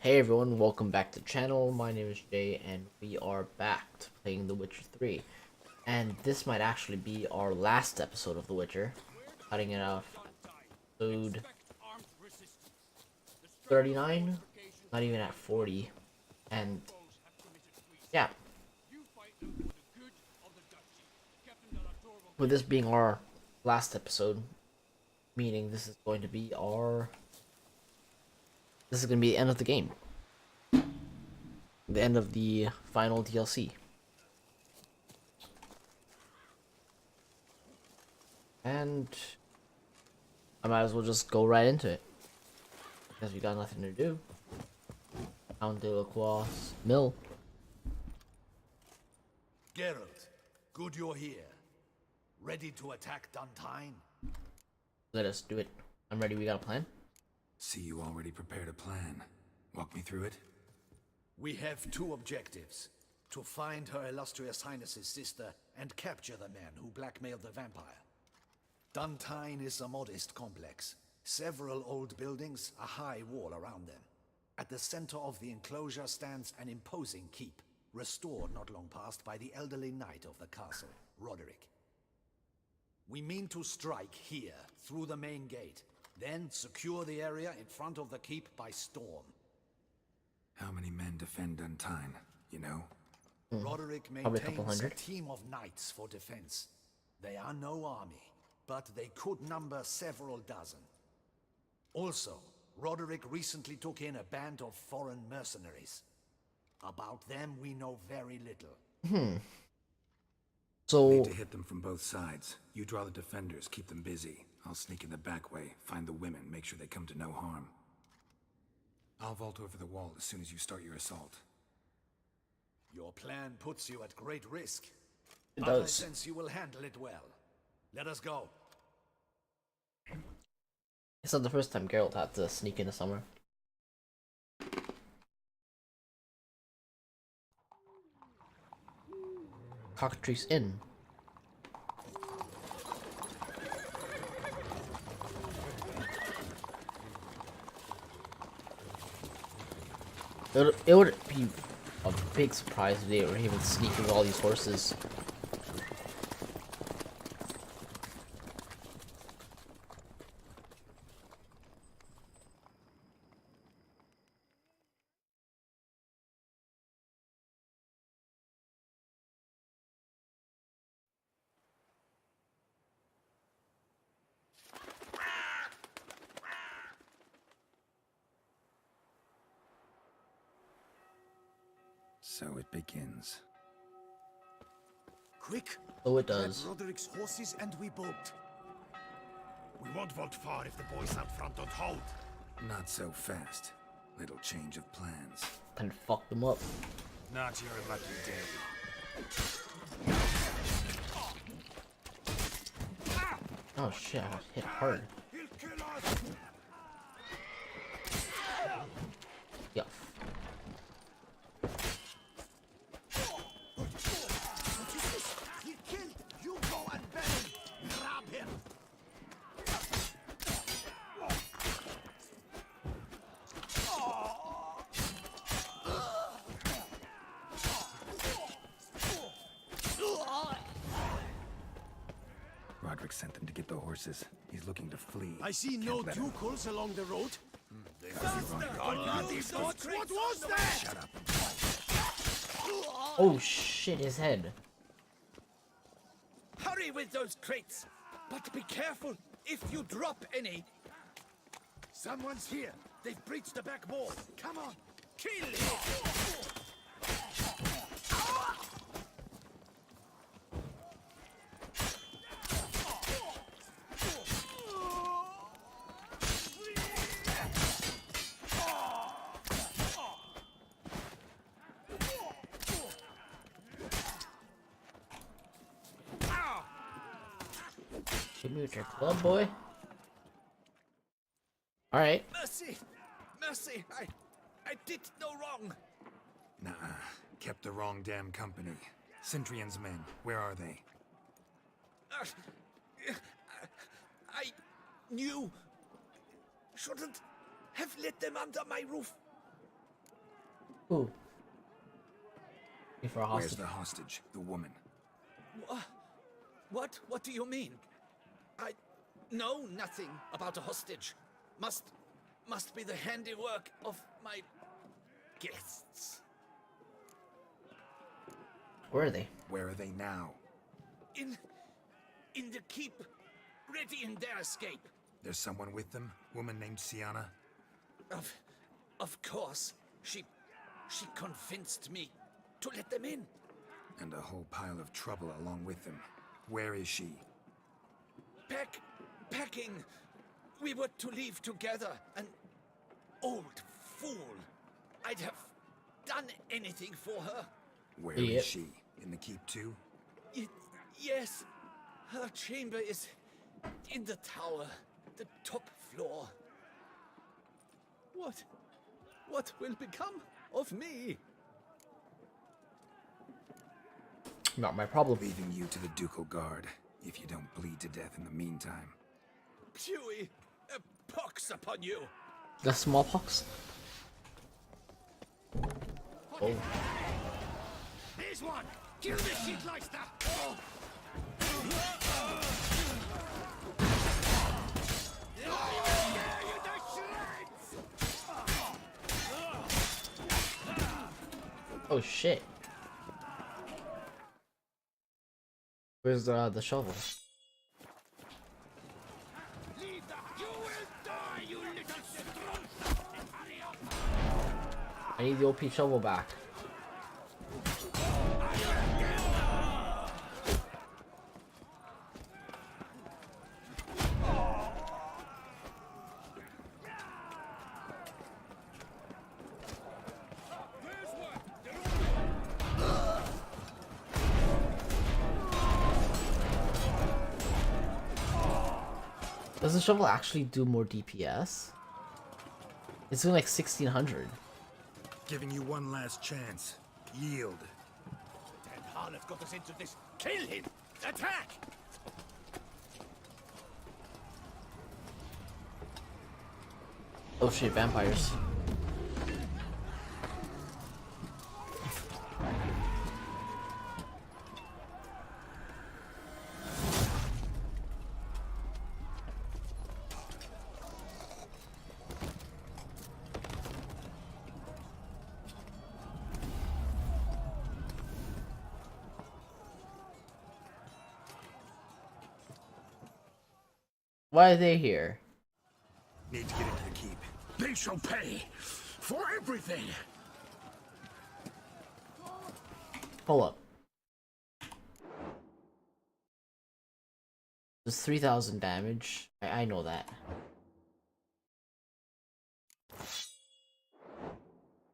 Hey everyone, welcome back to the channel. My name is Jay and we are back to playing The Witcher 3. And this might actually be our last episode of The Witcher. Cutting it off episode 39, not even at 40. And yeah, with this being our last episode, meaning this is going to be the end of the game. The end of the final DLC. And I might as well just go right into it. Because we got nothing to do. Count de la Croix Mill. Geralt, good you're here. Ready to attack Duntine? Let us do it. I'm ready, we got a plan? See, you already prepared a plan. Walk me through it. We have two objectives. To find Her Illustrious Highness's sister and capture the man who blackmailed the vampire. Duntine is a modest complex. Several old buildings, a high wall around them. At the center of the enclosure stands an imposing keep, restored not long past by the elderly knight of the castle, Roderick. We mean to strike here, through the main gate, then secure the area in front of the keep by storm. How many men defend Duntine, you know? Roderick Probably a couple maintains a hundred. team of knights for defense. They are no army, but they could number several dozen. Also, Roderick recently took in a band of foreign mercenaries. About them we know very little. So, Need to hit them from both sides. You draw the defenders, keep them busy. I'll sneak in the back way, find the women, make sure they come to no harm. I'll vault over the wall as soon as you start your assault. Your plan puts you at great risk. It But I does. sense you will handle it well. Let us go. it's not the first time Geralt had to sneak into somewhere. Cockatrice Inn. It would be a big surprise if they were even sneaking all these horses. So it begins. Quick! So it Grab does. Roderick's horses and we bolt. We won't vault far if the boys out front don't hold. Not so fast. Little change of plans. Kind of fucked them up. Not your lucky day. Oh shit, I got hit hard. He'll kill us! Yeah. He killed! You go and bury him! Grab him! Roderick sent them to get the horses. He's looking to flee. I see Can't no let him. ducals along the road. What was that? Shut up. Oh shit, his head. Hurry with those crates, but be careful if you drop any. Someone's here. They've breached the back wall. Come on. Kill him! Shoot me with your club, boy. Alright. Mercy! Mercy! I did no wrong. Nah, kept the wrong damn company. Centrion's men, where are they? I knew. Shouldn't have let them under my roof. Ooh. Looking for a Where's hostage. the hostage? The woman. What? What do you mean? I know nothing about a hostage. Must be the handiwork of my guests. Where are they? Where are they now? In the keep, ready in their escape. There's someone with them? Woman named Sienna? Of course. She convinced me to let them in. And a whole pile of trouble along with them. Where is she? Packing. We were to leave together. An old fool. I'd have done anything for her. Where is Yep. she? In the keep too? Yes. Her chamber is in the tower. The top floor. What will become of me? Not my problem. Leaving you to the Ducal Guard, if you don't bleed to death in the meantime. Pewee, a pox upon you. The smallpox? Oh. Here's one! Kill the shitleister! Oh. Oh shit. Where's the shovel? You will die, you little strong! Hurry up! I need the OP shovel back. Does the shovel actually do more DPS? It's doing like 1600. Giving you one last chance. Yield. And Harleth got us into this. Kill him! Attack! Oh shit, vampires. Why are they here? Need to get into the keep. They shall pay for everything. Hold up. There's 3000 damage. I know that.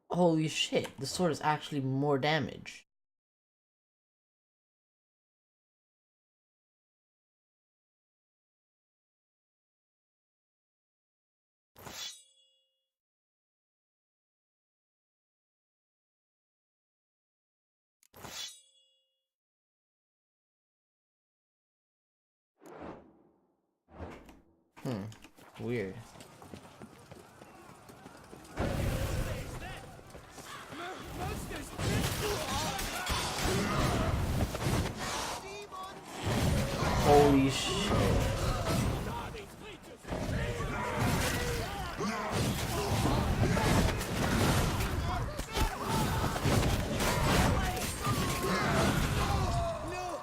Holy shit, the sword is actually more damage. Weird. Holy shit.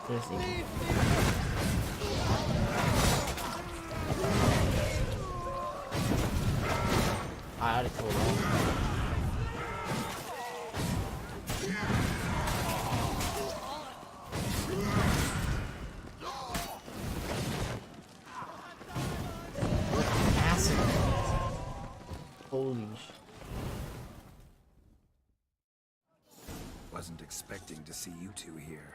Seriously. I already told him. Acid. Holy sh. Wasn't expecting to see you two here.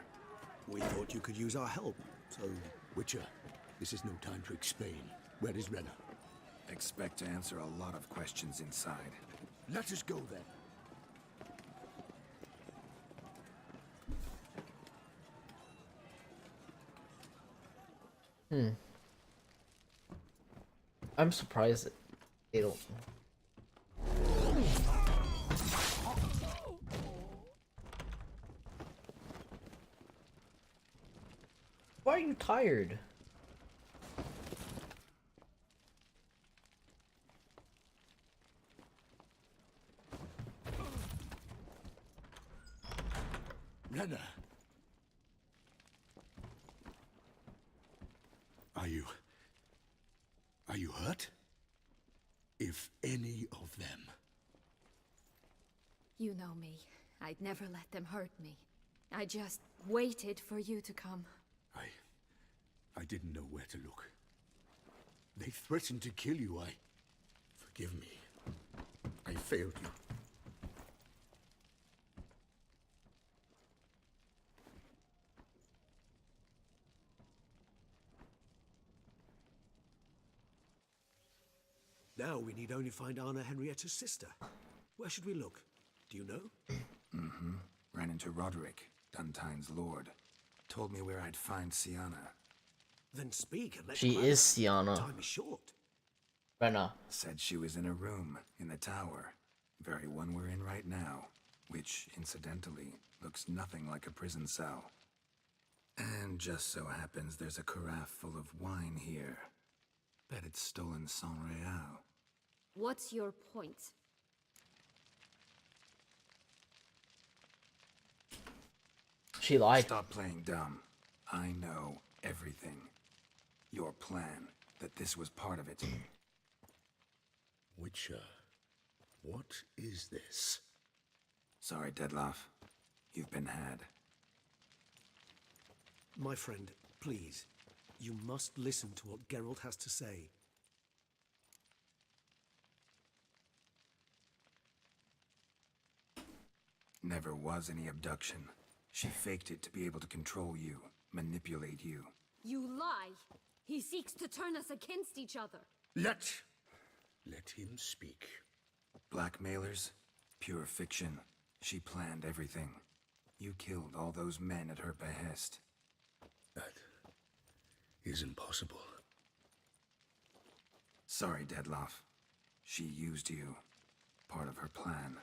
We thought you could use our help, so... Witcher, this is no time to explain. Where is Renna? Expect to answer a lot of questions inside. Let us go then. I'm surprised that they don't. Why are you tired? Renna. Are you hurt? If any of them. You know me. I'd never let them hurt me. I just waited for you to come. I didn't know where to look. They threatened to kill you. Forgive me. I failed you. Now we need only find Anna Henrietta's sister. Where should we look? Do you know? Ran into Roderick, Duntine's lord. Told me where I'd find Sienna. Then speak and let's She crack. is Sienna. Time is short. Renna. Said she was in a room in the tower. Very one we're in right now. Which, incidentally, looks nothing like a prison cell. And just so happens there's a carafe full of wine here. Bet it's stolen San Real. What's your point? She lied. Stop playing dumb. I know everything. Your plan, that this was part of it. Witcher, what is this? Sorry, Deadloff. You've been had. My friend, please. You must listen to what Geralt has to say. Never was any abduction. She faked it to be able to control you, manipulate you. You lie! He seeks to turn us against each other. Let him speak. Blackmailers? Pure fiction. She planned everything. You killed all those men at her behest. That is impossible. Sorry, Deadloff. She used you. Part of her plan.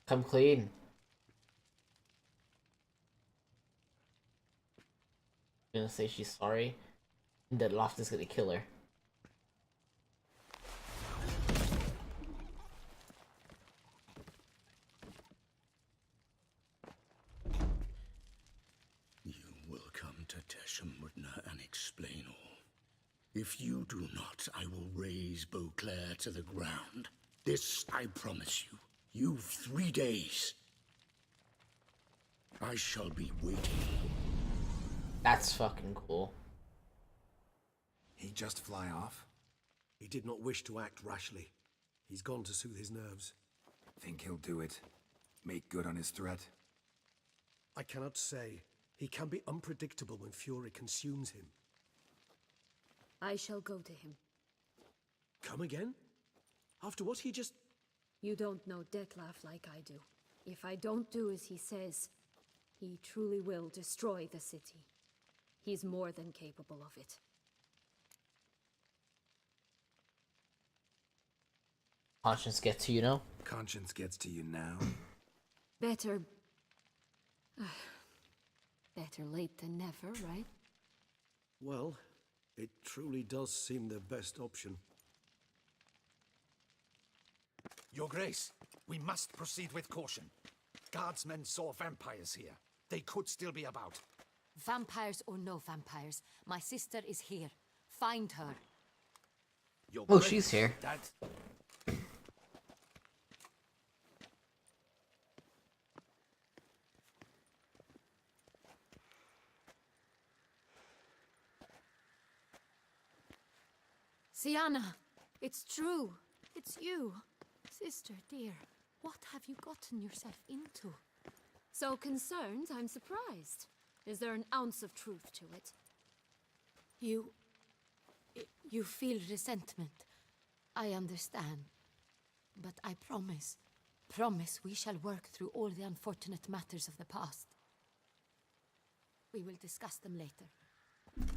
Come clean. Gonna say she's sorry, and that Loft is gonna kill her. You will come to Teshumwardna and explain all. If you do not, I will raise Beauclair to the ground. This I promise you. You've 3 days. I shall be waiting. That's fucking cool. He just fly off? He did not wish to act rashly. He's gone to soothe his nerves. Think he'll do it? Make good on his threat? I cannot say. He can be unpredictable when fury consumes him. I shall go to him. Come again? After what he just... You don't know Detlef like I do. If I don't do as he says, he truly will destroy the city. He's more than capable of it. Conscience gets to you now. Conscience gets to you now? Better... better late than never, right? Well, it truly does seem the best option. Your Grace, we must proceed with caution. Guardsmen saw vampires here. They could still be about. Vampires or no vampires, my sister is here. Find her. Your Oh, Grace, she's here. That... Sienna, it's true. It's you. Sister, dear, what have you gotten yourself into? So concerned, I'm surprised. Is there an ounce of truth to it? You feel resentment. I understand. But I promise we shall work through all the unfortunate matters of the past. We will discuss them later.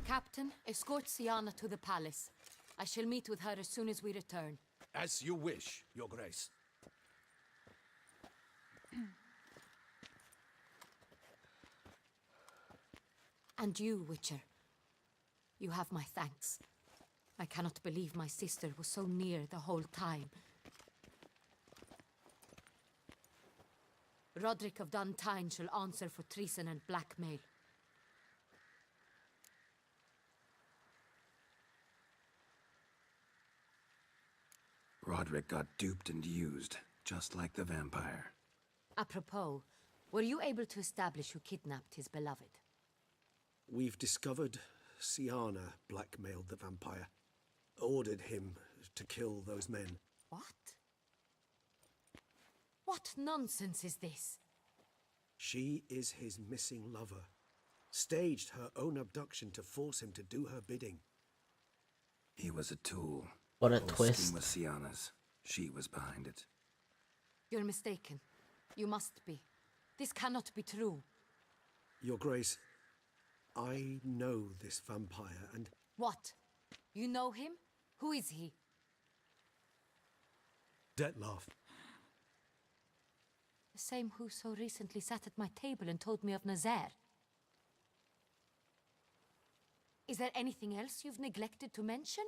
Captain, escort Sienna to the palace. I shall meet with her as soon as we return. As you wish, Your Grace. And you, Witcher. You have my thanks. I cannot believe my sister was so near the whole time. Roderick of Duntine shall answer for treason and blackmail. Roderick got duped and used, just like the vampire. Apropos, were you able to establish who kidnapped his beloved? We've discovered Siana blackmailed the vampire. Ordered him to kill those men. What? What nonsense is this? She is his missing lover. Staged her own abduction to force him to do her bidding. He was a tool. What a The whole twist. scheme was Siana's. She was behind it. You're mistaken. You must be. This cannot be true. Your Grace, I know this vampire and... What? You know him? Who is he? Dettlaff. The same who so recently sat at my table and told me of Nazaire. Is there anything else you've neglected to mention?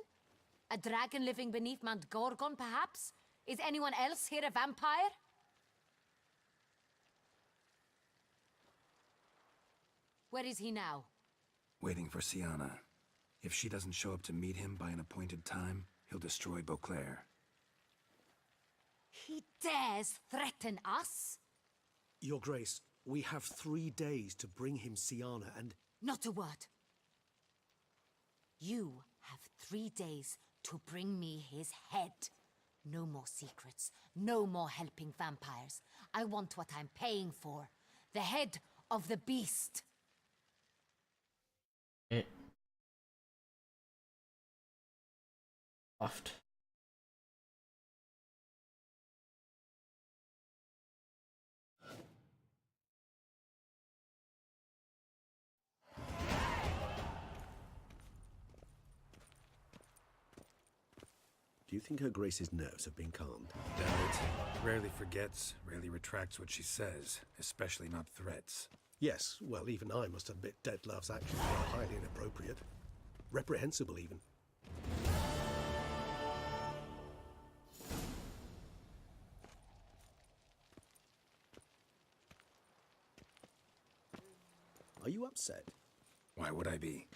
A dragon living beneath Mount Gorgon, perhaps? Is anyone else here a vampire? Where is he now? Waiting for Siana. If she doesn't show up to meet him by an appointed time, he'll destroy Beauclair. He dares threaten us? Your Grace, we have 3 days to bring him Siana and... Not a word. You have 3 days to bring me his head. No more secrets. No more helping vampires. I want what I'm paying for. The head of the beast. It oft. Do you think Her Grace's nerves have been calmed? Doubt it. Rarely forgets, rarely retracts what she says, especially not threats. Yes, well, even I must admit Dettlaff's actions were highly inappropriate. Reprehensible, even. Are you upset? Why would I be?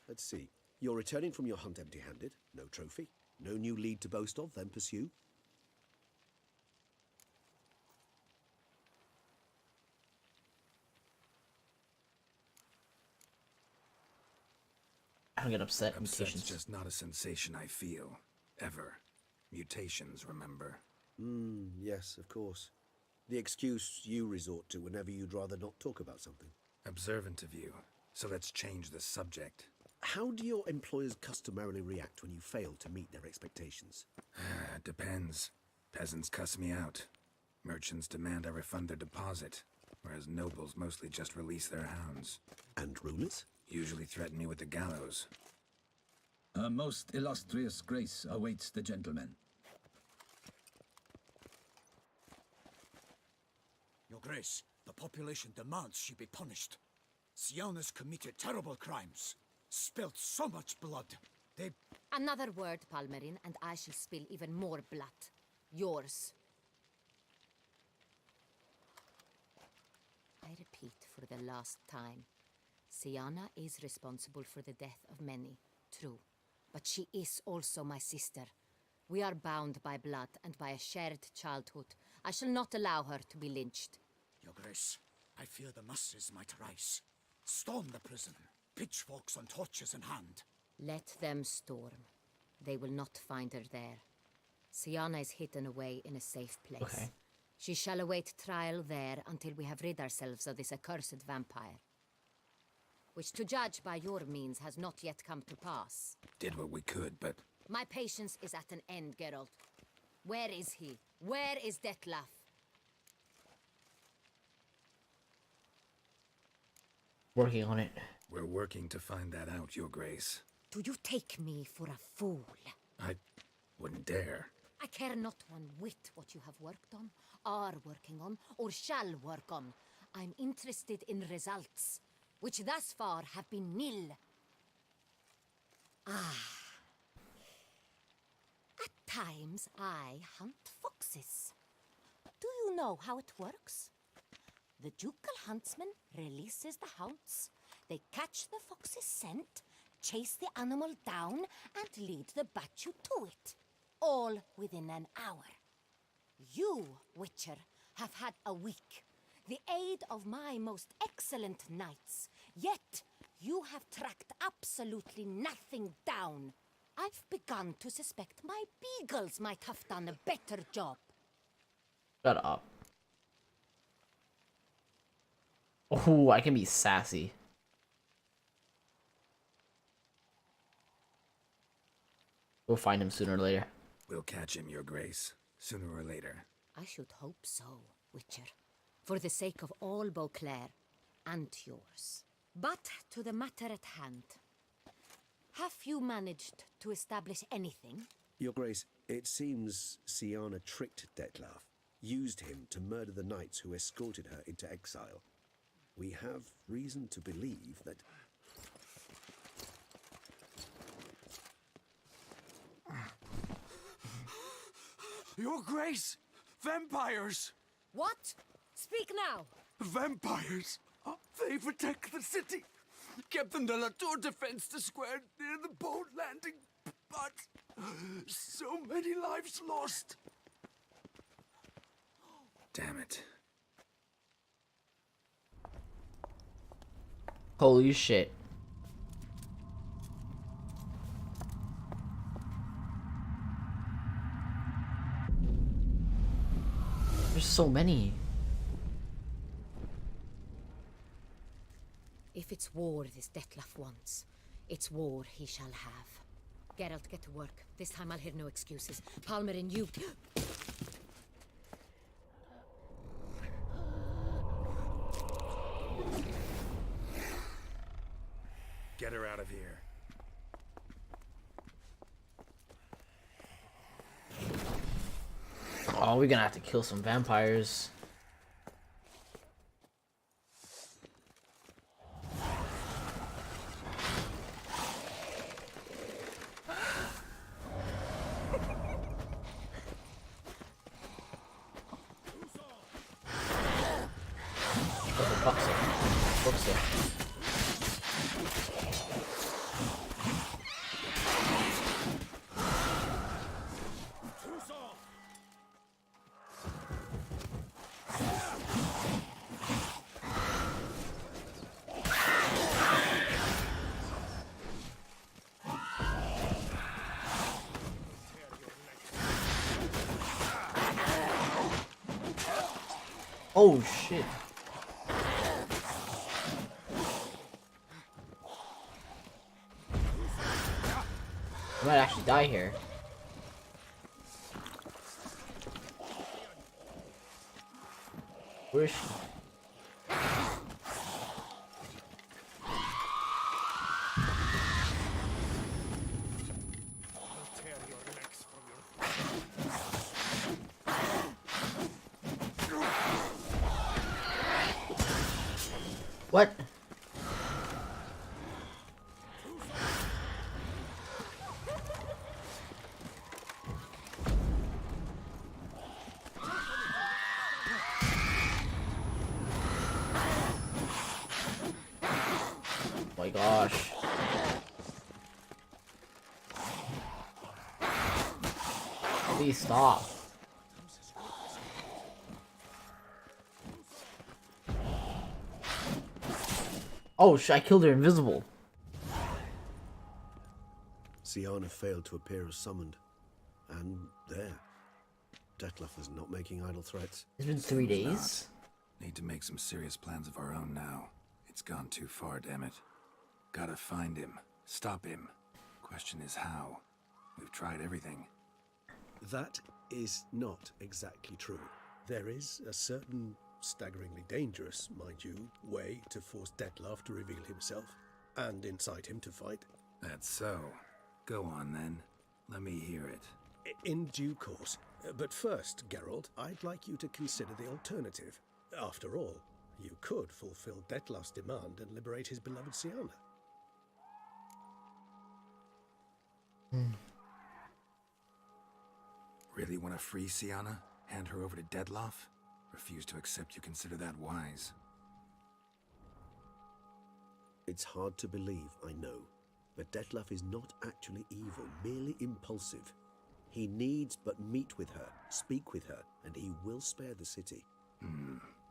Let's see. You're returning from your hunt empty-handed. No trophy. No new lead to boast of, then pursue. I don't get upset. Upset's Mutations. just not a sensation I feel. Ever. Mutations, remember? Yes, of course. The excuse you resort to whenever you'd rather not talk about something. Observant of you. So let's change the subject. How do your employers customarily react when you fail to meet their expectations? Depends. Peasants cuss me out. Merchants demand I refund their deposit, whereas nobles mostly just release their hounds. And rulers? Usually threaten me with the gallows. Her most illustrious grace awaits the gentleman. Your Grace, the population demands she be punished. Siana's committed terrible crimes. Spilt so much blood. They... Another word, Palmerin, and I shall spill even more blood. Yours. I repeat for the last time. Siana is responsible for the death of many, true. But she is also my sister. We are bound by blood and by a shared childhood. I shall not allow her to be lynched. Your Grace, I fear the masses might rise. Storm the prison, pitchforks and torches in hand. Let them storm. They will not find her there. Siana is hidden away in a safe place. Okay. She shall await trial there until we have rid ourselves of this accursed vampire. Which, to judge by your means, has not yet come to pass. Did what we could, but My patience is at an end, Geralt. Where is he? Where is Dettlaff? Working on it. we're working to find that out, Your Grace. Do you take me for a fool? Wouldn't dare. I care not one whit what you have worked on, are working on, or shall work on. I'm interested in results, which thus far have been nil. At times, I hunt foxes. Do you know how it works? The ducal huntsman releases the hounds. They catch the fox's scent, chase the animal down, and lead the battue to it. All within an hour. You, Witcher, have had a week. The aid of my most excellent knights. Yet, you have tracked absolutely nothing down. I've begun to suspect my beagles might have done a better job. Shut up. Oh, I can be sassy. We'll find him sooner or later. We'll catch him, Your Grace, sooner or later. I should hope so, Witcher. For the sake of all Beauclair and yours. But to the matter at hand. Have you managed to establish anything? Your Grace, it seems Siana tricked Detlaf, used him to murder the knights who escorted her into exile. We have reason to believe that... Your Grace! Vampires! What? Speak now! Vampires! They protect the city! Captain de la Tour defends the square near the boat landing, but so many lives lost. Damn it. Holy shit. There's so many. If it's war this Detlaf wants, it's war he shall have. Geralt, get to work. This time I'll hear no excuses. Palmer and you... Get her out of here. Oh, we're gonna have to kill some vampires. Oh shit. I might actually die here. Where is she? What? Oh my gosh. Please stop. Oh, I killed her invisible. Siana failed to appear as summoned. And there. Detlaf is not making idle threats. It's been 3 days. Need to make some serious plans of our own now. It's gone too far, damn it. Gotta find him. Stop him. Question is how. We've tried everything. That is not exactly true. There is a certain staggeringly dangerous, mind you, way to force Detlaf to reveal himself and incite him to fight. That's so. Go on then. Let me hear it. In due course. But first, Geralt, I'd like you to consider the alternative. After all, you could fulfill Detlef's demand and liberate his beloved Siana. Really want to free Siana? Hand her over to Detlef? Refuse to accept you consider that wise. It's hard to believe, I know, but Detlef is not actually evil, merely impulsive. He needs but meet with her, speak with her, and he will spare the city.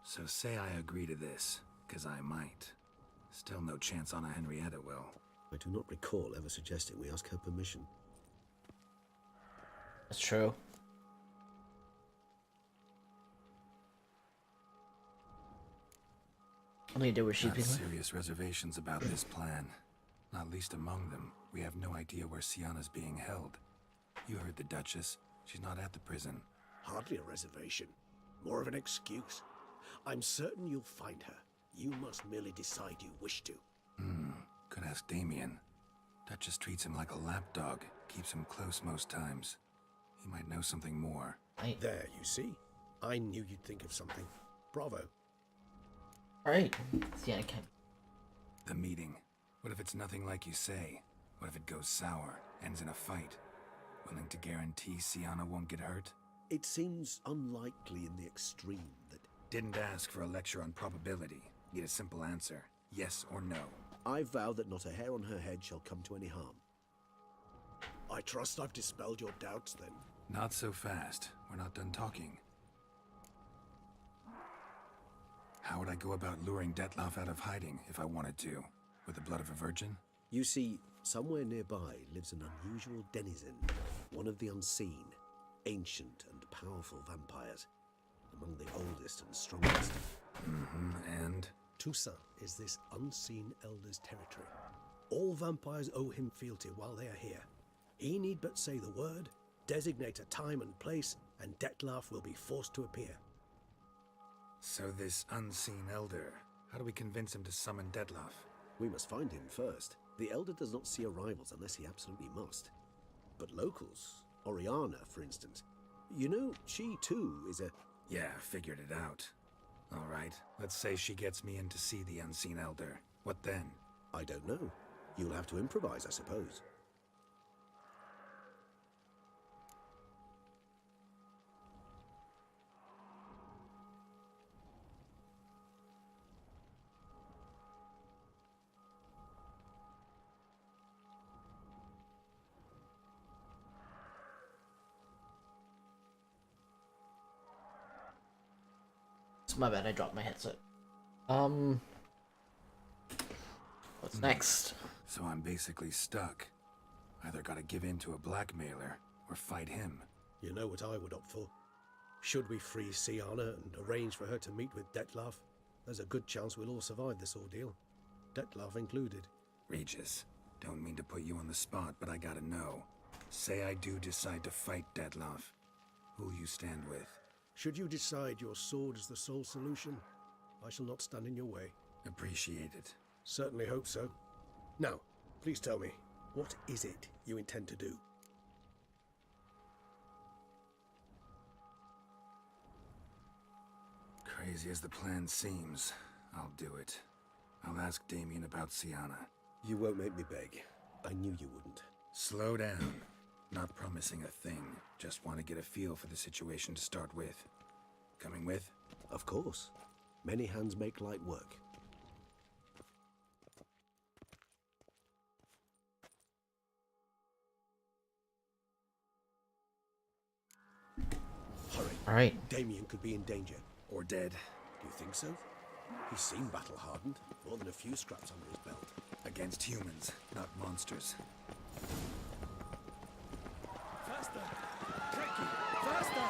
So say I agree to this, 'cause I might. Still no chance Anna Henrietta will. I do not recall ever suggesting we ask her permission. That's true. Only did what she's Got been. serious reservations about this plan. Not least among them, we have no idea where Siana's being held. You heard the Duchess. She's not at the prison. Hardly a reservation. More of an excuse. I'm certain you'll find her. You must merely decide you wish to. Could ask Damien. Duchess treats him like a lapdog. Keeps him close most times. He might know something more. There, you see? I knew you'd think of something. Bravo. Alright. Yeah, I can. The meeting. What if it's nothing like you say? What if it goes sour, ends in a fight? Willing to guarantee Siana won't get hurt? It seems unlikely in the extreme that... Didn't ask for a lecture on probability. Need a simple answer. Yes or no. I vow that not a hair on her head shall come to any harm. I trust I've dispelled your doubts, then. Not so fast. We're not done talking. How would I go about luring Detlef out of hiding if I wanted to? With the blood of a virgin? You see, somewhere nearby lives an unusual denizen, one of the unseen, ancient and powerful vampires, among the oldest and strongest. And? Toussaint is this unseen elder's territory. All vampires owe him fealty while they are here. He need but say the word, designate a time and place, and Detlef will be forced to appear. So this unseen elder, how do we convince him to summon Detlef? We must find him first. The elder does not see arrivals unless he absolutely must. But locals, Oriana, for instance, you know, she too is a... Yeah, figured it out. All right, let's say she gets me in to see the unseen elder. What then? I don't know. You'll have to improvise, I suppose. My bad, I dropped my headset. What's next? So I'm basically stuck. Either gotta give in to a blackmailer, or fight him. You know what I would opt for. Should we free Siana and arrange for her to meet with Detlef, there's a good chance we'll all survive this ordeal. Detlef included. Regis, don't mean to put you on the spot, but I gotta know. Say I do decide to fight Detlef. Who'll you stand with? Should you decide your sword is the sole solution, I shall not stand in your way. Appreciate it. Certainly hope so. Now, please tell me, what is it you intend to do? Crazy as the plan seems, I'll do it. I'll ask Damien about Siana. You won't make me beg. I knew you wouldn't. Slow down. Not promising a thing. Just want to get a feel for the situation to start with. Coming with? Of course. Many hands make light work. Hurry. Alright. Damien could be in danger. Or dead. Do you think so? He seemed battle-hardened. More than a few scraps under his belt. Against humans, not monsters. Faster! Tricky! Faster!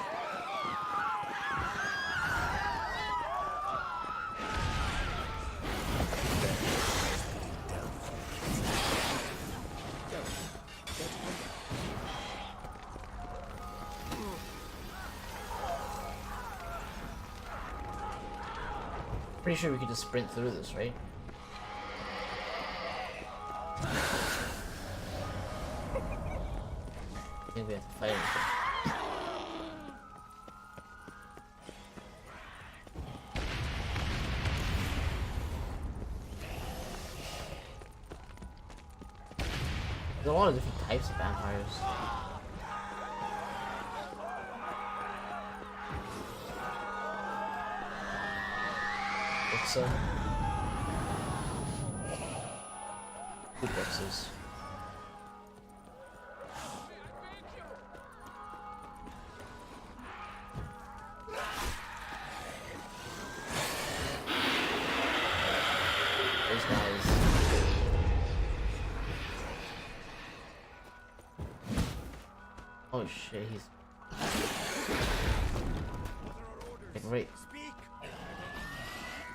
Pretty sure we could just sprint through this, right? think we have to fight him. There's a lot of different types of vampires. It's two boxes. Those guys. Oh shit, he's great.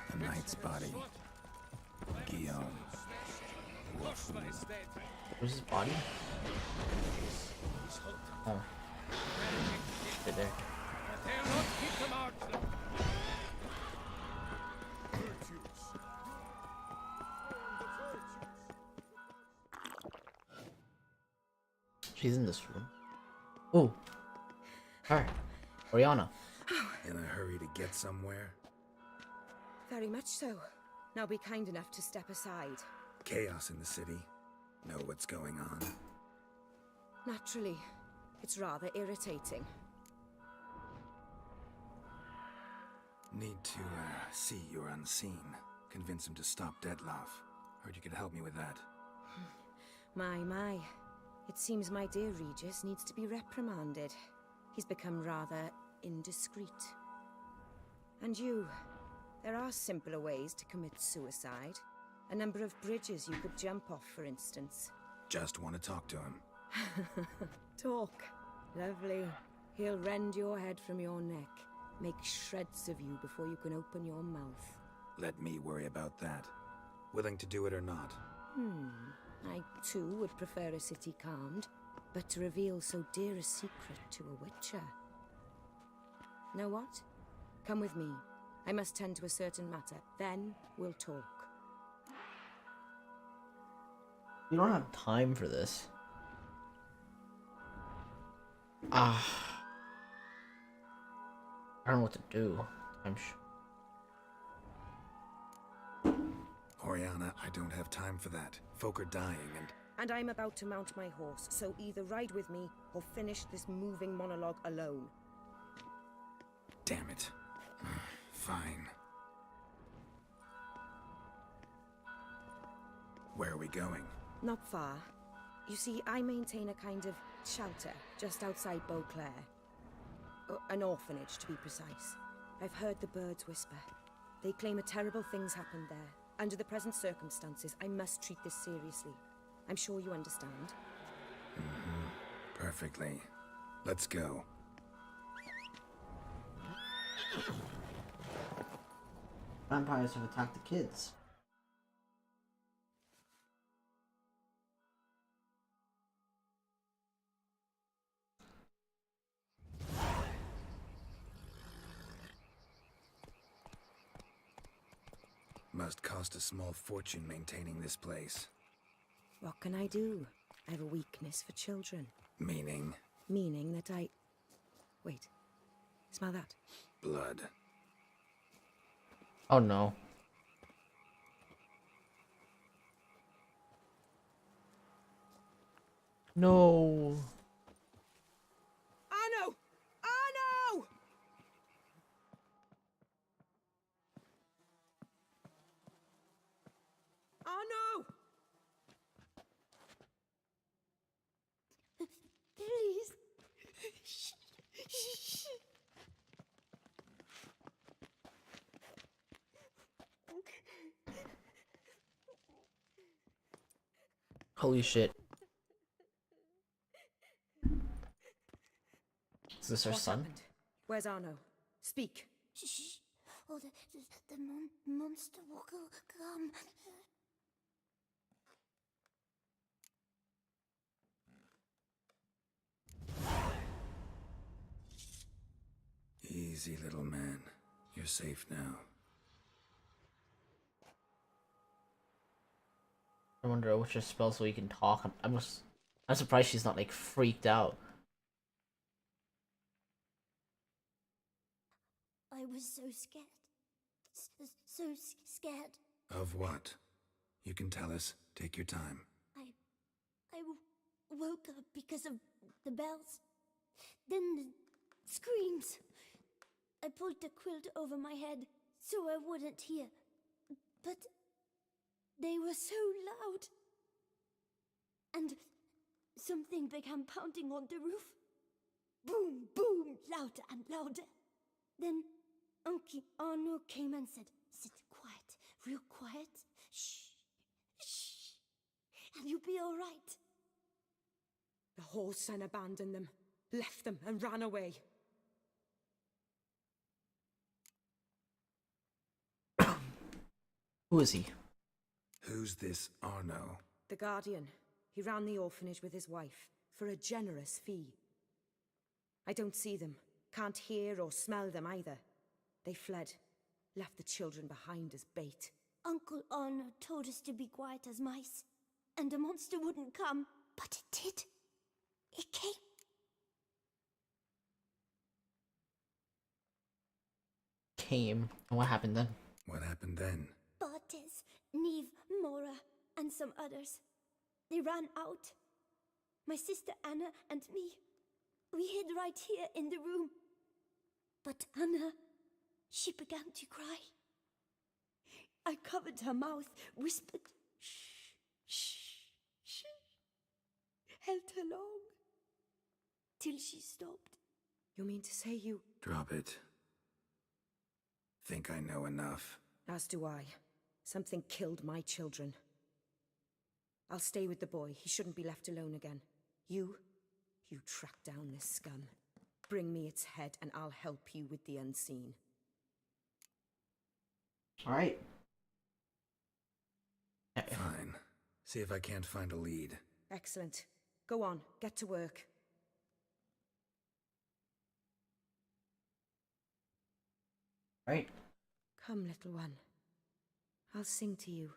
The knight's body. Guillaume. Where's his body? Oh. Right there. She's in this room. Oh. Her. Oriana. In a hurry to get somewhere? Very much so. Now be kind enough to step aside. Chaos in the city. Know what's going on. Naturally. It's rather irritating. Need to see you're unseen. Convince him to stop Dettlaff. Heard you could help me with that. My. It seems my dear Regis needs to be reprimanded. He's become rather indiscreet. And you, there are simpler ways to commit suicide. A number of bridges you could jump off, for instance. Just want to talk to him. Talk. Lovely. He'll rend your head from your neck. Make shreds of you before you can open your mouth. Let me worry about that. Willing to do it or not? I too would prefer a city calmed, but to reveal so dear a secret to a witcher. Know what? Come with me. I must tend to a certain matter. Then we'll talk. You don't have time for this. I don't know what to do. I'm Oriana, I don't have time for that. Folk are dying And I'm about to mount my horse, so either ride with me or finish this moving monologue alone. Damn it. Fine. Where are we going? Not far. You see, I maintain a kind of shelter just outside Beauclair. An orphanage, to be precise. I've heard the birds whisper. They claim a terrible thing's happened there. Under the present circumstances, I must treat this seriously. I'm sure you understand. Perfectly. Let's go. Vampires have attacked the kids. Must cost a small fortune maintaining this place. What can I do? I have a weakness for children. Meaning? Meaning that I... Wait. Smell that? Blood. Oh no. No. Arno! Arno! Arno! Please. Holy shit. Is this our What son? happened? Where's Arno? Speak. Shh. Oh, the monster will come. Easy, little man. You're safe now. I wonder which spell so he can talk. I'm surprised she's not like freaked out. I was so scared. Scared. Of what? You can tell us. Take your time. Woke up because of the bells. Then the screams. I pulled the quilt over my head so I wouldn't hear. But they were so loud. And something began pounding on the roof. Boom, boom, louder and louder. Then Uncle Arno came and said, "Sit quiet, real quiet. Shh, shh, and you'll be all right." The whole son abandoned them, left them, and ran away. Who is he? Who's this Arno? The Guardian. He ran the orphanage with his wife for a generous fee. I don't see them, can't hear or smell them either. They fled, left the children behind as bait. Uncle Arno told us to be quiet as mice, and the monster wouldn't come, but it did. It came. And what happened then? What happened then? Bartes, Neve, Mora, and some others. They ran out. My sister Anna and me. We hid right here in the room. But Anna, she began to cry. I covered her mouth, whispered, "Shh, shh, shh." Held her long. Till she stopped. You mean to say you... Drop it. Think I know enough. As do I. Something killed my children. I'll stay with the boy. He shouldn't be left alone again. You track down this scum. Bring me its head and I'll help you with the unseen. Alright. Fine. See if I can't find a lead. Excellent. Go on, get to work. Right. Come, little one. I'll sing to you.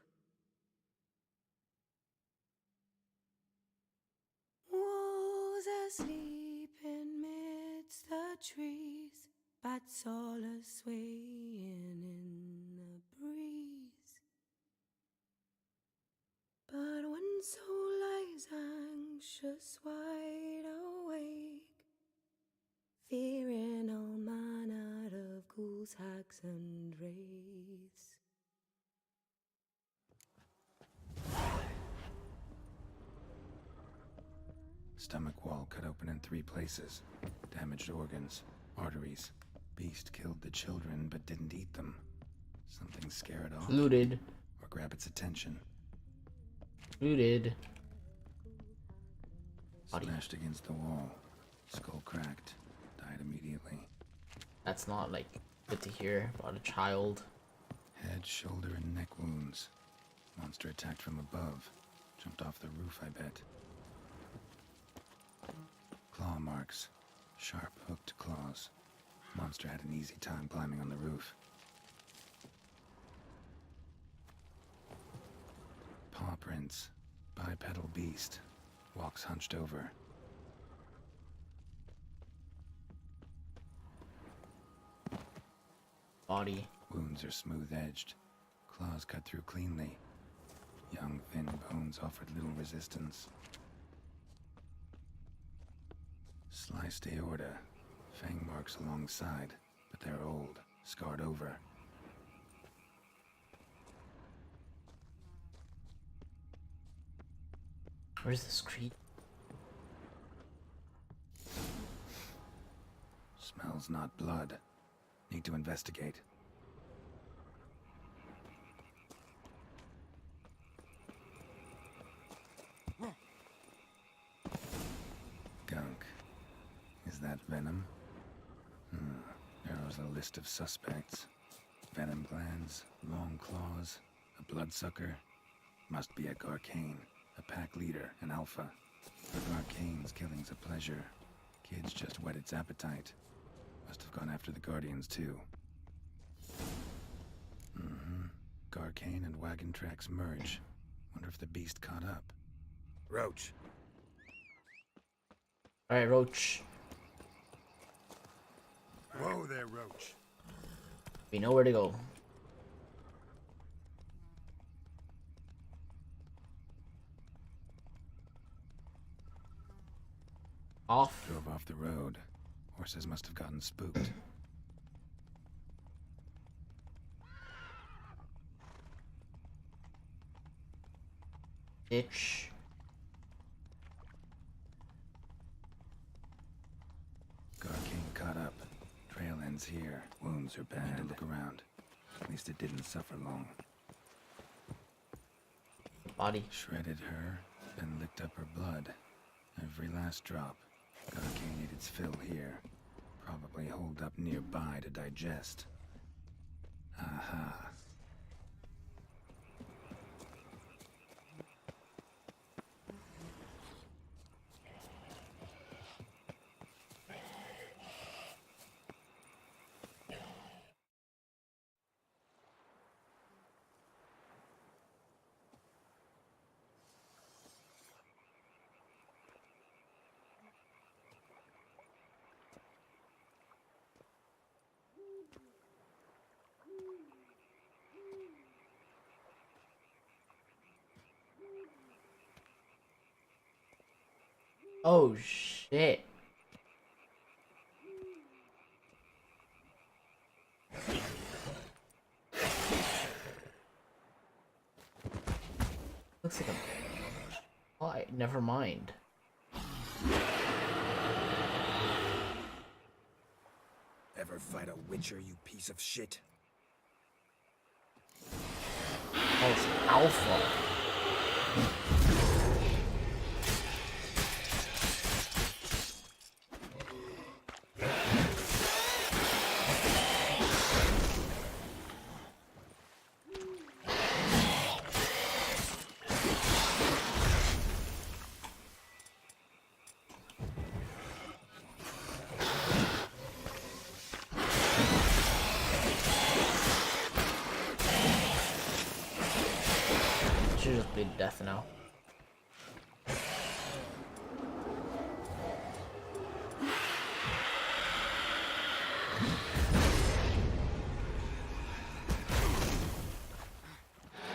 Wolves asleep in midst the trees, bats all a-swaying in the breeze. But one soul lies anxious, wide awake, fearing all manner of ghouls, hags, and wraiths. Stomach wall cut open in 3 places. Damaged organs, arteries. Beast killed the children but didn't eat them. Something scare it off. Looted. Or grab its attention. Looted. Smashed against the wall. Skull cracked. Died immediately. That's not, like, good to hear about a child. Head, shoulder, and neck wounds. Monster attacked from above. Jumped off the roof, I bet. Claw marks. Sharp, hooked claws. Monster had an easy time climbing on the roof. Paw prints. Bipedal beast. Walks hunched over. Body. Wounds are smooth-edged. Claws cut through cleanly. Young, thin bones offered little resistance. Sliced aorta. Fang marks alongside, but they're old, scarred over. Where's the street? Smells not blood. Need to investigate. Gunk. Is that venom? Narrows a list of suspects. Venom glands, long claws, a bloodsucker. Must be a Garcane, a pack leader, an alpha. For Garcane's killing's a pleasure. Kids just whet its appetite. Must have gone after the Guardians too. Garcane and wagon tracks merge. Wonder if the beast caught up. Roach. Alright, Roach. Whoa there, Roach. We know where to go. Off. Drove off the road. Horses must have gotten spooked. Ditch. Garking caught up. Trail ends here. Wounds are bad. Need to look around. At least it didn't suffer long. Body. Shredded her, then licked up her blood. Every last drop. Garking ate its fill here. Probably holed up nearby to digest. Aha. Oh shit. Looks like a... Oh, never mind. Ever fight a witcher, you piece of shit? Oh, it's alpha. Should just be death now.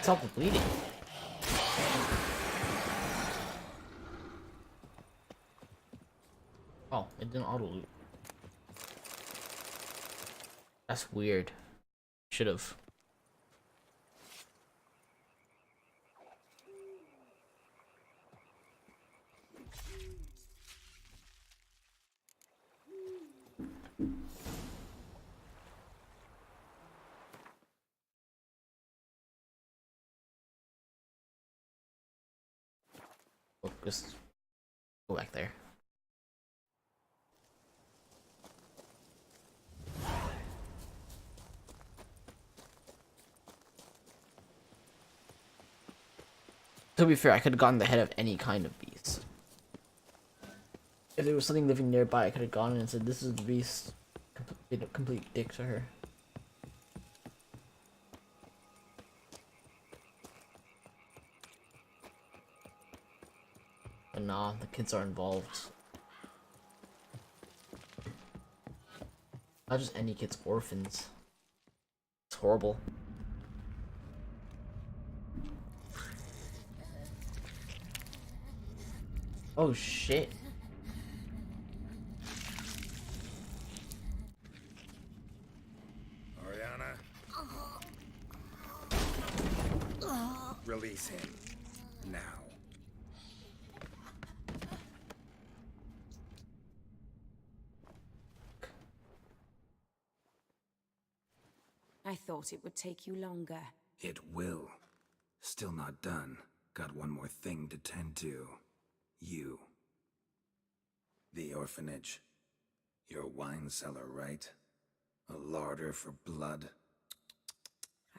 Stop the bleeding. Oh, it didn't auto loot. That's weird. Should've. Oh, just go back there. To be fair, I could have gotten the head of any kind of beast. If there was something living nearby, I could have gone and said, "This is the beast." Complete dick to her. But nah, the kids are involved. Not just any kids, orphans. It's horrible. Oh shit. Oriana? Release him. Now. I thought it would take you longer. It will. Still not done. Got one more thing to tend to. You. The orphanage. Your wine cellar, right? A larder for blood.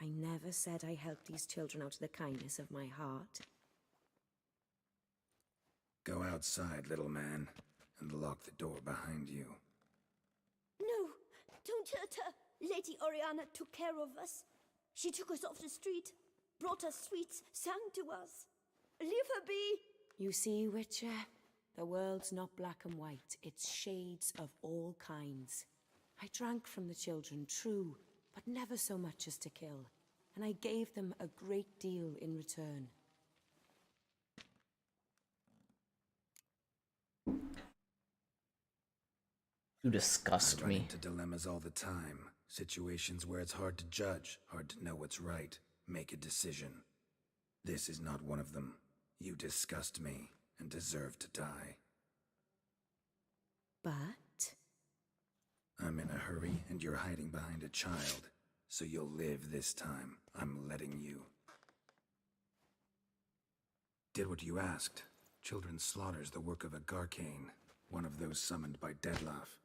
I never said I helped these children out of the kindness of my heart. Go outside, little man, and lock the door behind you. No, don't hurt her. Lady Oriana took care of us. She took us off the street, brought us sweets, sang to us. Leave her be. You see, Witcher, the world's not black and white. It's shades of all kinds. I drank from the children, true, but never so much as to kill, and I gave them a great deal in return. You disgust I run me. into dilemmas all the time. Situations where it's hard to judge, hard to know what's right, make a decision. This is not one of them. You disgust me and deserve to die. But I'm in a hurry and you're hiding behind a child. So you'll live this time. I'm letting you. Did what you asked. Children's slaughter's the work of a Garcane, one of those summoned by Dettlaff.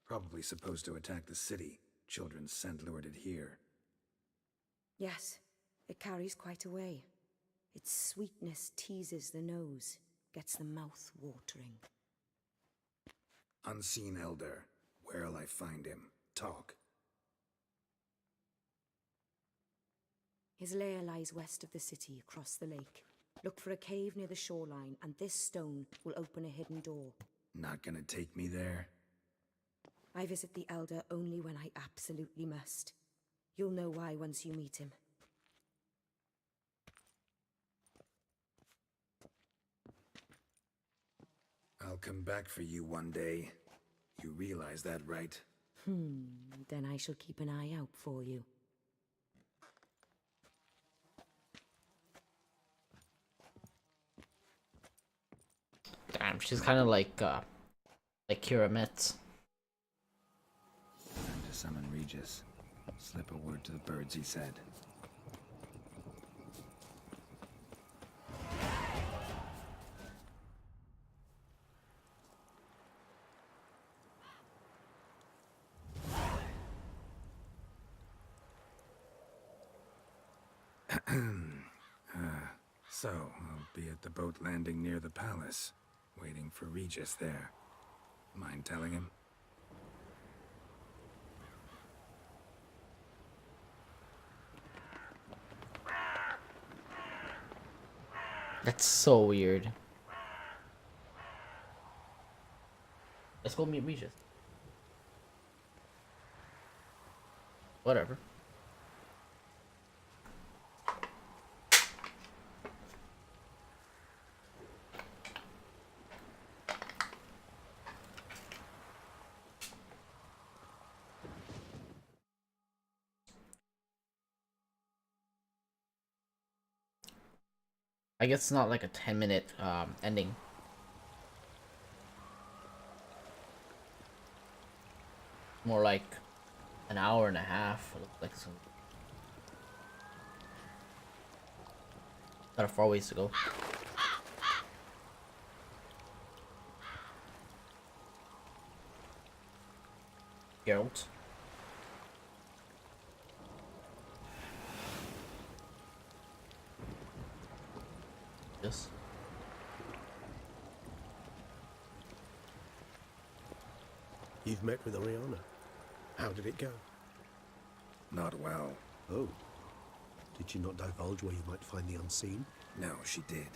Probably supposed to attack the city. Children's scent lured it here. yes, it carries quite a way. Its sweetness teases the nose, gets the mouth watering. Unseen Elder. Where'll I find him? Talk. His lair lies west of the city, across the lake. Look for a cave near the shoreline, and this stone will open a hidden door. Not gonna take me there? I visit the Elder only when I absolutely must. You'll know why once you meet him. I'll come back for you one day. You realize that, right? Then I shall keep an eye out for you. Damn, she's kind of like Kira Metz. Time to summon Regis. Slip a word to the birds, he said. So, I'll be at the boat landing near the palace, waiting for Regis there. Mind telling him? That's so weird. Let's go meet Regis. Whatever. I guess it's not like a 10-minute ending. More like an hour and a half. Like some got a far ways to go. Geralt. Yes. You've met with Oriana. How did it go? Not well. Oh. Did she not divulge where you might find the unseen? No, she did.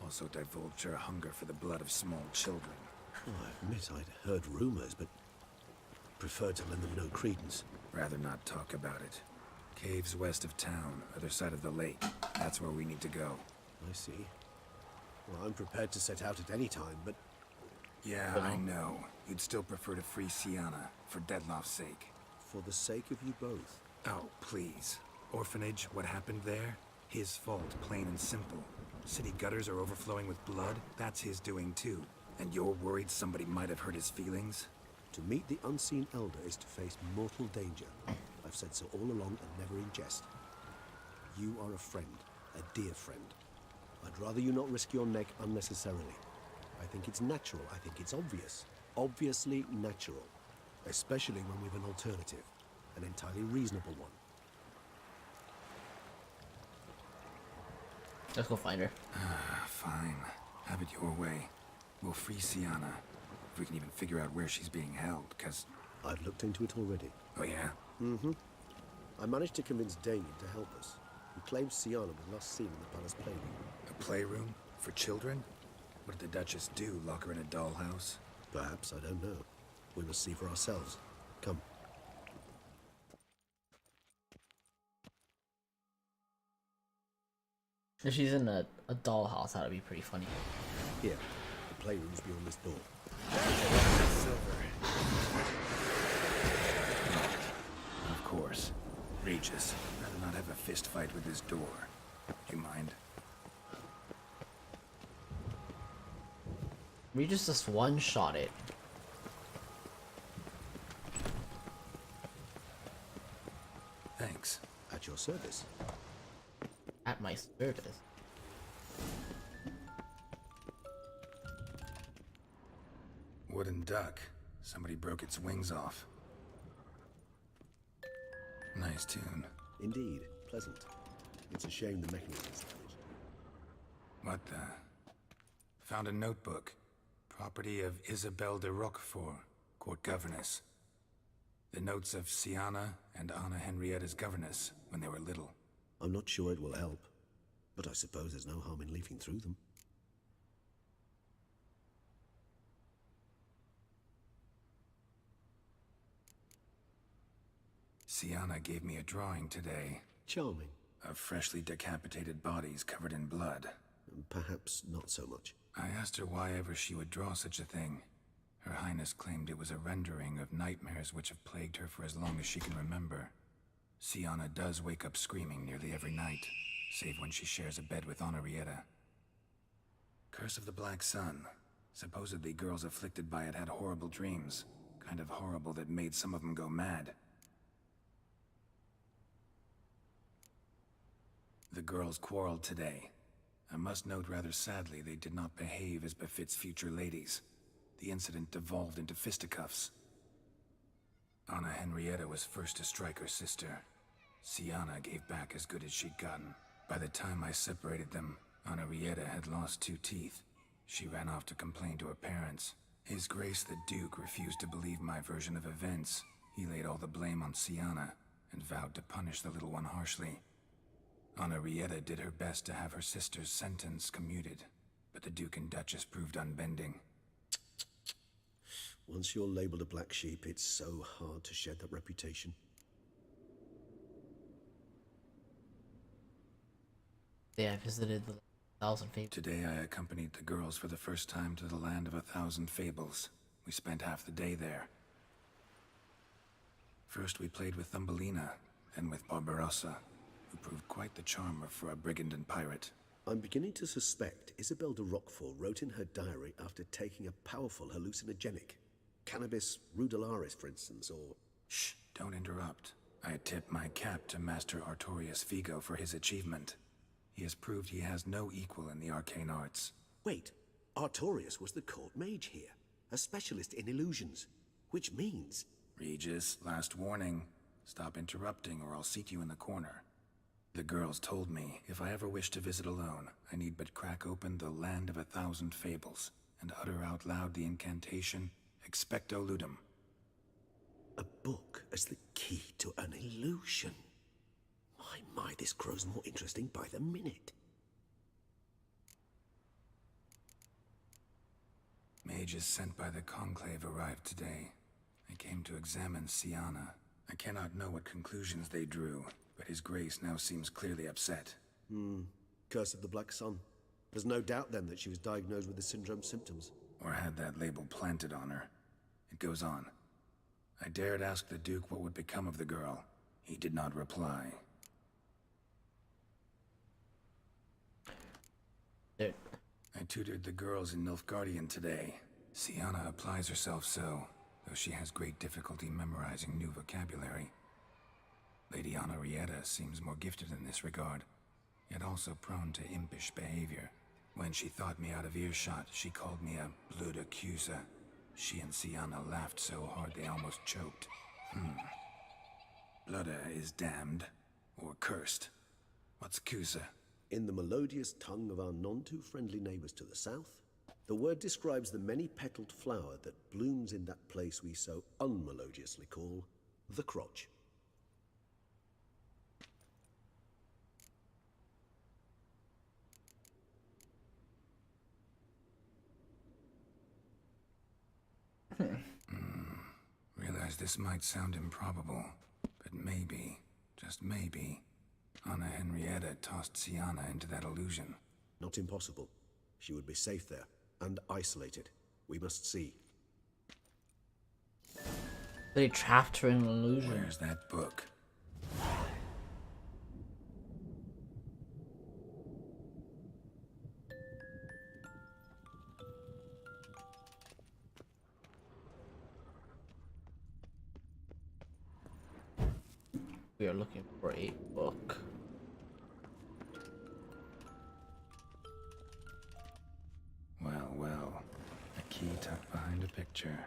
Also divulged her hunger for the blood of small children. Oh, I admit I'd heard rumors, but preferred to lend them no credence. Rather not talk about it. Caves west of town, other side of the lake. That's where we need to go. I see. Well, I'm prepared to set out at any time, but... Yeah, I know. You'd still prefer to free Sienna, for Dettlaff's sake. For the sake of you both. Oh, please. Orphanage, what happened there? His fault, plain and simple. City gutters are overflowing with blood, that's his doing too. And you're worried somebody might have hurt his feelings? To meet the unseen elder is to face mortal danger. I've said so all along and never in jest. You are a friend, a dear friend. I'd rather you not risk your neck unnecessarily. I think it's natural, I think it's obvious. Obviously natural. Especially when we've an alternative. An entirely reasonable one. Let's go find her. Fine. Have it your way. We'll free Sienna. If we can even figure out where she's being held, cause... I've looked into it already. Oh yeah? Mm-hmm. I managed to convince Damien to help us. He claims Sienna was last seen in the palace playroom. A playroom? For children? What did the Duchess do? Lock her in a dollhouse? Perhaps, I don't know. We must see for ourselves. Come. If she's in a dollhouse, that'd be pretty funny. Here, the playroom's beyond this door. Of course. Regis, rather not have a fist fight with this door. Do you mind? We just one-shot it. Thanks. At your service. At my service. Wooden duck. Somebody broke its wings off. Nice tune. Indeed, pleasant. It's a shame the mechanism's damaged. What the? Found a notebook. Property of Isabelle de Roquefort, court governess. The notes of Siana and Anna Henrietta's governess when they were little. I'm not sure it will help, but I suppose there's no harm in leafing through them. Siana gave me a drawing today. Charming. Of freshly decapitated bodies covered in blood. Perhaps not so much. I asked her why ever she would draw such a thing. Her Highness claimed it was a rendering of nightmares which have plagued her for as long as she can remember. Siana does wake up screaming nearly every night, save when she shares a bed with Henrietta. Curse of the Black Sun. Supposedly girls afflicted by it had horrible dreams. Kind of horrible that made some of them go mad. The girls quarreled today. I must note rather sadly they did not behave as befits future ladies. The incident devolved into fisticuffs. Anna Henrietta was first to strike her sister. Siana gave back as good as she'd gotten. By the time I separated them, Henrietta had lost 2 teeth. She ran off to complain to her parents. His Grace the Duke refused to believe my version of events. He laid all the blame on Siana and vowed to punish the little one harshly. Henrietta did her best to have her sister's sentence commuted, but the Duke and Duchess proved unbending. Once you're labeled a black sheep, it's so hard to shed that reputation. Yeah, I visited the 1,000 Fables. Today I accompanied the girls for the first time to the land of 1,000 fables. We spent half the day there. First we played with Thumbelina, then with Barbarossa, who proved quite the charmer for a brigand and pirate. I'm beginning to suspect Isabelle de Roquefort wrote in her diary after taking a powerful hallucinogenic. Cannabis rudelaris, for instance, or... Shh, don't interrupt. I tip my cap to Master Artorius Vigo for his achievement. He has proved he has no equal in the arcane arts. Wait, Artorius was the court mage here, a specialist in illusions, which means... Regis, last warning. Stop interrupting or I'll seat you in the corner. The girls told me if I ever wish to visit alone, I need but crack open the Land of 1,000 Fables and utter out loud the incantation, Expecto Ludum. A book as the key to an illusion. My, this grows more interesting by the minute. Mages sent by the Conclave arrived today. They came to examine Siana. I cannot know what conclusions they drew, but His Grace now seems clearly upset. Curse of the Black Sun. There's no doubt then that she was diagnosed with the syndrome symptoms. Or had that label planted on her. It goes on. I dared ask the Duke what would become of the girl. He did not reply. I tutored the girls in Nilfgaardian today. Siana applies herself so, though she has great difficulty memorizing new vocabulary. Lady Henrietta seems more gifted in this regard, yet also prone to impish behavior. When she thought me out of earshot, she called me a blood accuser. She and Siana laughed so hard they almost choked. Blooda is damned, or cursed. What's Cusa? In the melodious tongue of our none-too-friendly neighbors to the south, the word describes the many-petaled flower that blooms in that place we so unmelodiously call the crotch. Realize this might sound improbable, but maybe, just maybe, Anna Henrietta tossed Sienna into that illusion. Not impossible. She would be safe there, and isolated. We must see. They trapped her in an illusion. Where's that book? We are looking for a book. Well, well. A key tucked behind a picture.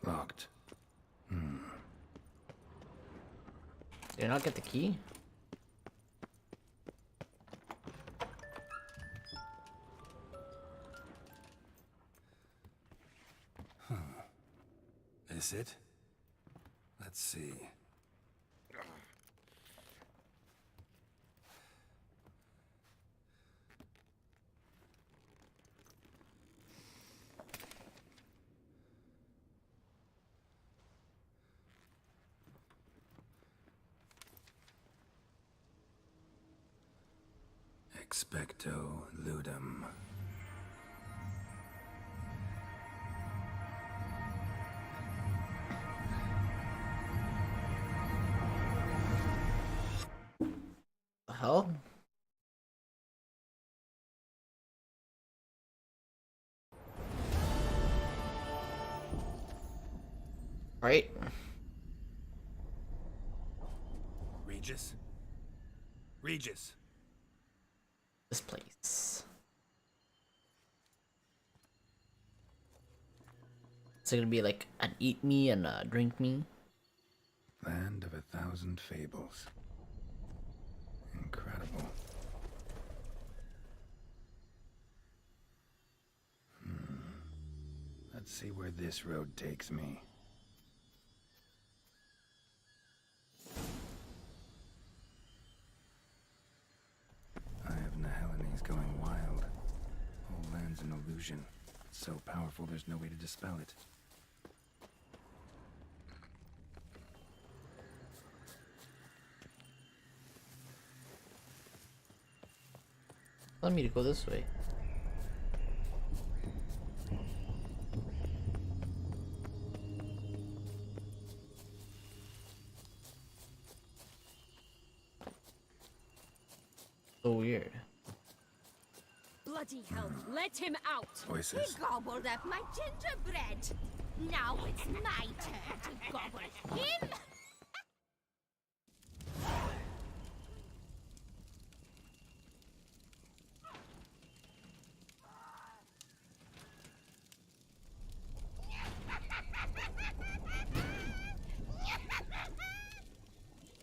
Locked. Did I not get the key? Is it? Let's see. Expecto ludum. The hell? Right? Regis? Regis! This place. Is it gonna be like an eat me and a drink me? Land of 1,000 fables. Incredible. Let's see where this road takes me. Eye of Nehelene going wild. Whole land's an illusion. It's so powerful there's no way to dispel it. Tell me to go this way. So weird. Bloody hell, let him out! Voices. He gobbled up my gingerbread. Now it's my turn to gobble him.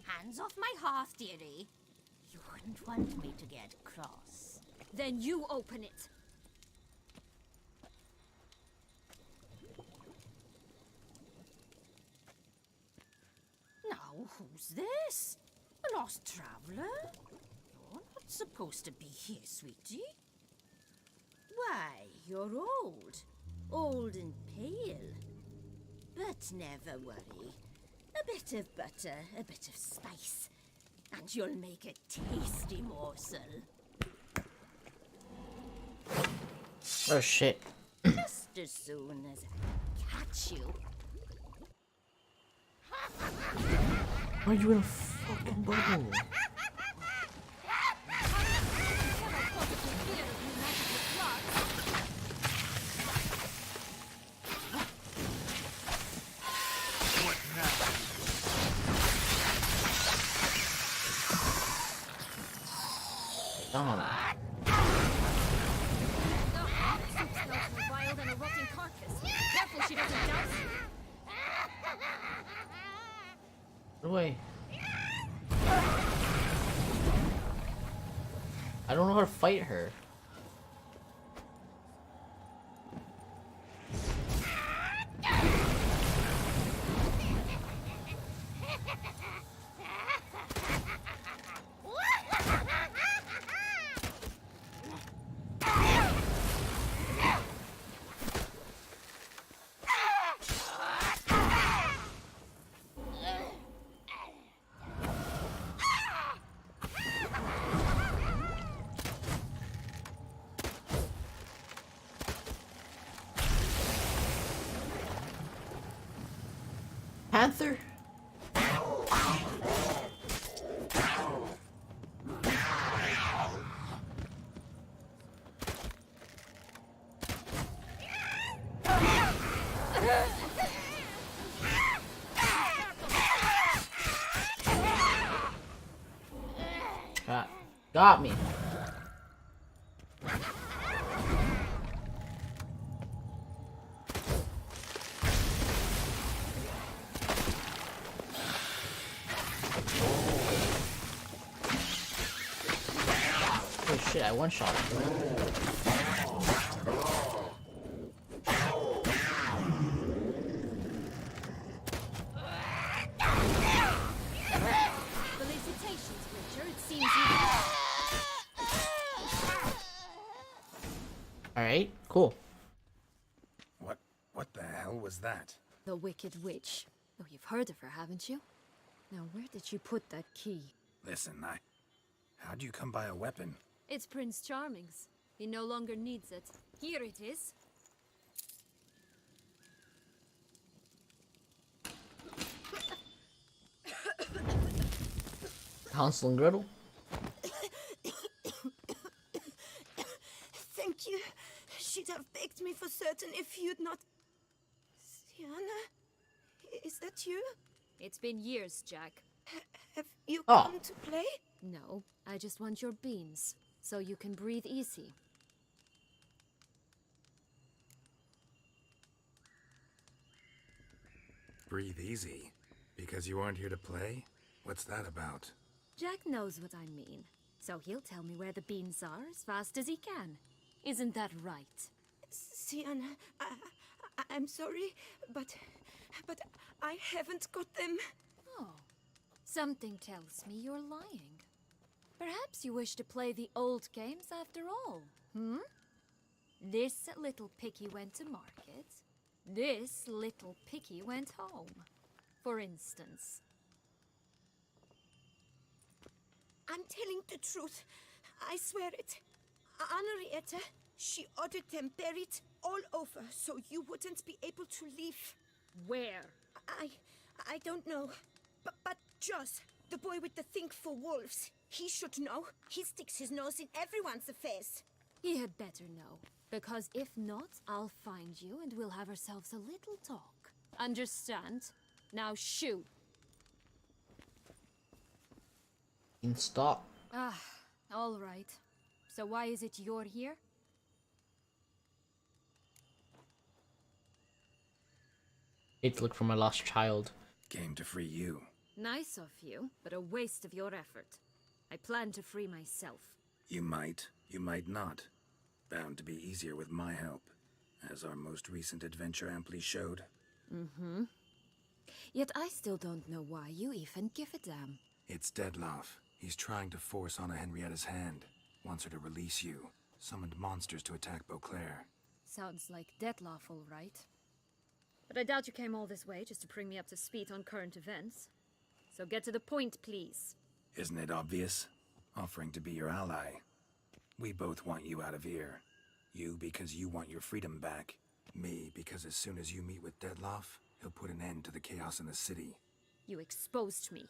Hands off my hearth, dearie. You wouldn't want me to get cross. Then you open it. Now, who's this? A lost traveler? You're not supposed to be here, sweetie. Why, you're old. Old and pale. But never worry. A bit of butter, a bit of spice, and you'll make a tasty morsel. Oh shit. Just as soon as I catch you. Why are you in a fucking bubble? Darn. Vile than a rotting carcass. Careful she doesn't douse you. Get away. I don't know how to fight her. panther? Got me. Oh shit, I one-shot him. Felicitations, Witcher. It seems you... Alright, cool. What the hell was that? The Wicked Witch. Oh, you've heard of her, haven't you? Now, where did you put that key? Listen, how'd you come by a weapon? It's Prince Charming's. He no longer needs it. Here it is. Hansel and Gretel? Thank you. She'd have begged me for certain if you'd not... Sienna? Is that you? It's been years, Jack. Have you Oh. come to play? No, I just want your beans, so you can breathe easy. Breathe easy. Because you aren't here to play? What's that about? Jack knows what I mean, so he'll tell me where the beans are as fast as he can. Isn't that right? Sienna, I'm sorry, but I haven't got them. Oh, something tells me you're lying. Perhaps you wish to play the old games after all, hmm? This little picky went to market. This little picky went home, for instance. I'm telling the truth. I swear it. Henrietta, she ordered them buried all over so you wouldn't be able to leave. Where? I don't know. But Joss, the boy with the thing for wolves, he should know. He sticks his nose in everyone's affairs. He had better know, because if not, I'll find you and we'll have ourselves a little talk. Understand? Now shoo! Stop. Ah, all right. So why is it you're here? Need to look for my lost child. Came to free you. Nice of you, but a waste of your effort. I plan to free myself. You might not. Bound to be easier with my help, as our most recent adventure amply showed. Mm-hmm. Yet I still don't know why you even give a damn. It's Dettlaff. He's trying to force Anna Henrietta's hand. Wants her to release you. Summoned monsters to attack Beauclair. Sounds like Dettlaff, all right. But I doubt you came all this way just to bring me up to speed on current events. So get to the point, please. Isn't it obvious? Offering to be your ally. We both want you out of here. You because you want your freedom back. Me because as soon as you meet with Dettlaff, he'll put an end to the chaos in the city. You exposed me.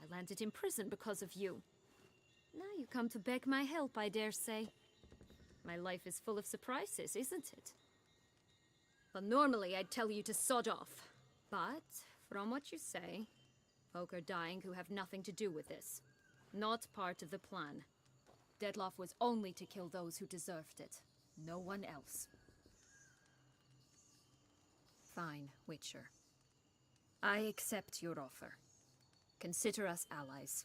I landed in prison because of you. Now you come to beg my help, I dare say. My life is full of surprises, isn't it? Well, normally I'd tell you to sod off. But, from what you say, folk are dying who have nothing to do with this. Not part of the plan. Dettlaff was only to kill those who deserved it. No one else. Fine, Witcher. I accept your offer. Consider us allies.